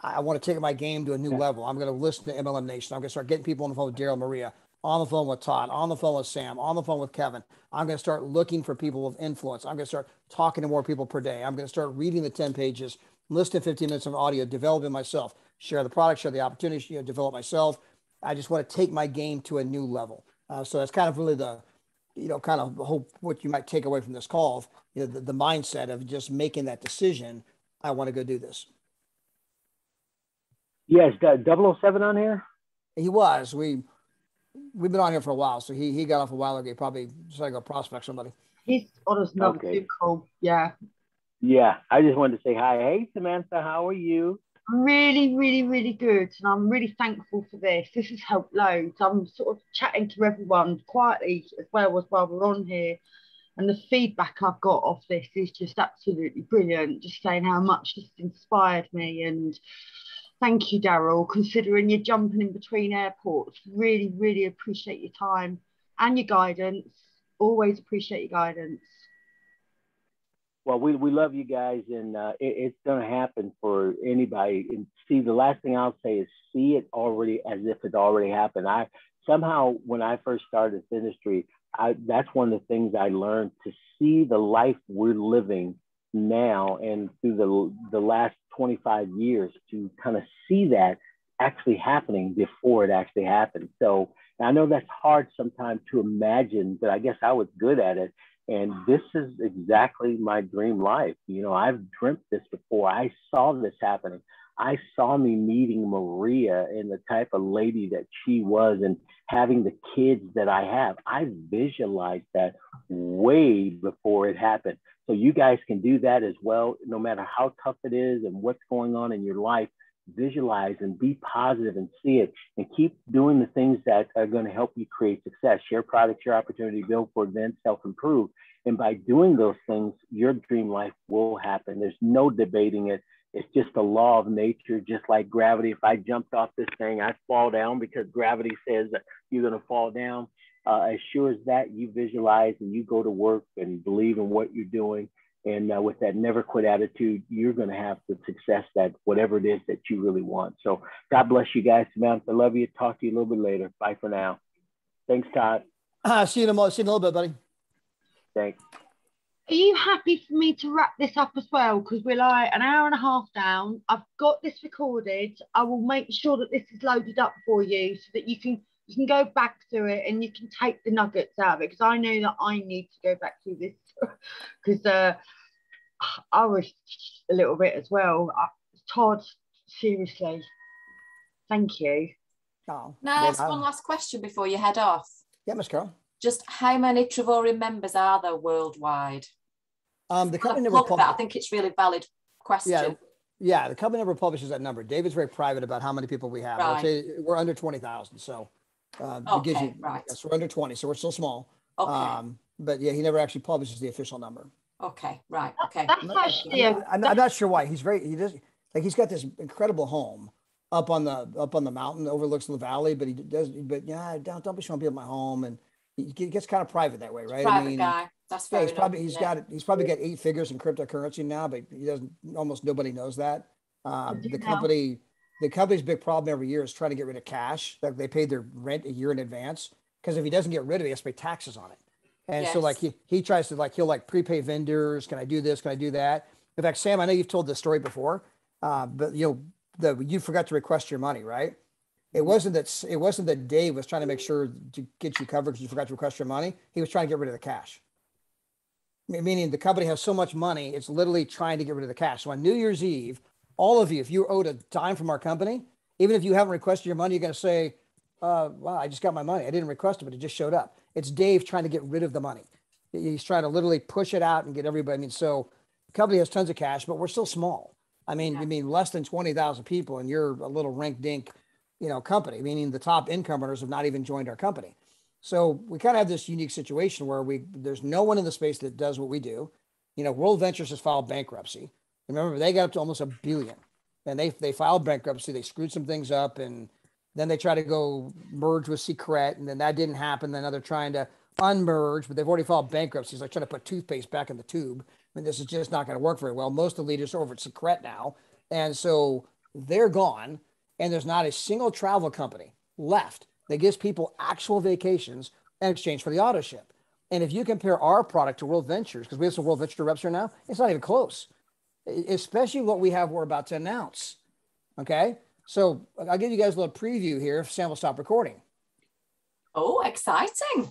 I want to take my game to a new level. I'm going to listen to MLM Nation. I'm going to start getting people on the phone with Darryl, Maria, on the phone with Todd, on the phone with Sam, on the phone with Kevin. I'm going to start looking for people of influence. I'm going to start talking to more people per day. I'm going to start reading the 10 pages, listen to 15 minutes of audio, developing myself, share the product, share the opportunity, develop myself. I just want to take my game to a new level. So that's kind of really the, kind of hope what you might take away from this call, the mindset of just making that decision. I want to go do this. Yes, 007 on here? He was. We've been on here for a while, so he got off a while ago. He probably decided to go prospect somebody. He's on his number. Okay. Cool. Yeah. Yeah, I just wanted to say hi. Hey, Samantha, how are you? Really, really, really good. And I'm really thankful for this. This has helped loads. I'm sort of chatting to everyone quietly as well as while we're on here. And the feedback I've got off this is just absolutely brilliant. Just saying how much this inspired me. And thank you, Darryl, considering you're jumping in between airports. Really, really appreciate your time and your guidance. Always appreciate your guidance. Well, we love you guys, and it's going to happen for anybody. And see, the last thing I'll say is see it already as if it already happened. Somehow, when I first started this industry, that's one of the things I learned, to see the life we're living now and through the last 25 years to kind of see that actually happening before it actually happened. So I know that's hard sometimes to imagine, but I guess I was good at it. And this is exactly my dream life. You know, I've dreamt this before. I saw this happening. I saw me meeting Maria and the type of lady that she was and having the kids that I have. I visualized that way before it happened. So you guys can do that as well, no matter how tough it is and what's going on in your life. Visualize and be positive and see it, and keep doing the things that are going to help you create success. Share products, share opportunity, build for events, self-improve. And by doing those things, your dream life will happen. There's no debating it. It's just a law of nature, just like gravity. If I jumped off this thing, I fall down because gravity says that you're going to fall down. As sure as that, you visualize and you go to work and believe in what you're doing. And with that never quit attitude, you're going to have the success that whatever it is that you really want. So God bless you guys. Samantha, I love you. Talk to you a little bit later. Bye for now. Thanks, Todd. See you in a little bit, buddy. Thanks. Are you happy for me to wrap this up as well? Because we're like an hour and a half down. I've got this recorded. I will make sure that this is loaded up for you so that you can go back through it and you can take the nuggets out of it. Because I know that I need to go back through this because I was a little bit as well. Todd, seriously, thank you. Oh, now, that's one last question before you head off. Yeah, Miss Carol. Just how many Trevorian members are there worldwide? The company never publishes. I think it's really valid question. Yeah, the company never publishes that number. David's very private about how many people we have. Right. I'd say we're under 20,000. So okay, right. Yes, we're under 20, so we're still small. Okay. But yeah, he never actually publishes the official number. Okay, right. Okay. I'm not sure why. He's he's got this incredible home up on the mountain that overlooks the valley, but don't be showing people my home, and he gets kind of private that way, right? Private guy. That's fair. He's probably got 8 figures in cryptocurrency now, but almost nobody knows that. The company's big problem every year is trying to get rid of cash. Like they paid their rent a year in advance, because if he doesn't get rid of it, he has to pay taxes on it. And so like he tries to he'll prepay vendors. Can I do this? Can I do that? In fact, Sam, I know you've told this story before, but you forgot to request your money, right? It wasn't that Dave was trying to make sure to get you covered because you forgot to request your money. He was trying to get rid of the cash. Meaning the company has so much money, it's literally trying to get rid of the cash. So on New Year's Eve, all of you, if you're owed a dime from our company, even if you haven't requested your money, you're going to say, wow, I just got my money. I didn't request it, but it just showed up. It's Dave trying to get rid of the money. He's trying to literally push it out and get everybody. I mean, so the company has tons of cash, but we're still small. I mean, you mean less than 20,000 people, and you're a little rink-dink, company, meaning the top income earners have not even joined our company. So we kind of have this unique situation where there's no one in the space that does what we do. World Ventures has filed bankruptcy. Remember, they got up to almost $1 billion, and they filed bankruptcy. They screwed some things up, and then they try to go merge with Secret, and then that didn't happen. Then now they're trying to unmerge, but they've already filed bankruptcy. It's like trying to put toothpaste back in the tube. I mean, this is just not going to work very well. Most of the leaders are over at Secret now, and so they're gone, and there's not a single travel company left that gives people actual vacations in exchange for the auto ship. And if you compare our product to World Ventures, because we have some World Venture reps here now, it's not even close, especially what we're about to announce. Okay. So I'll give you guys a little preview here if Sam will stop recording. Oh, exciting.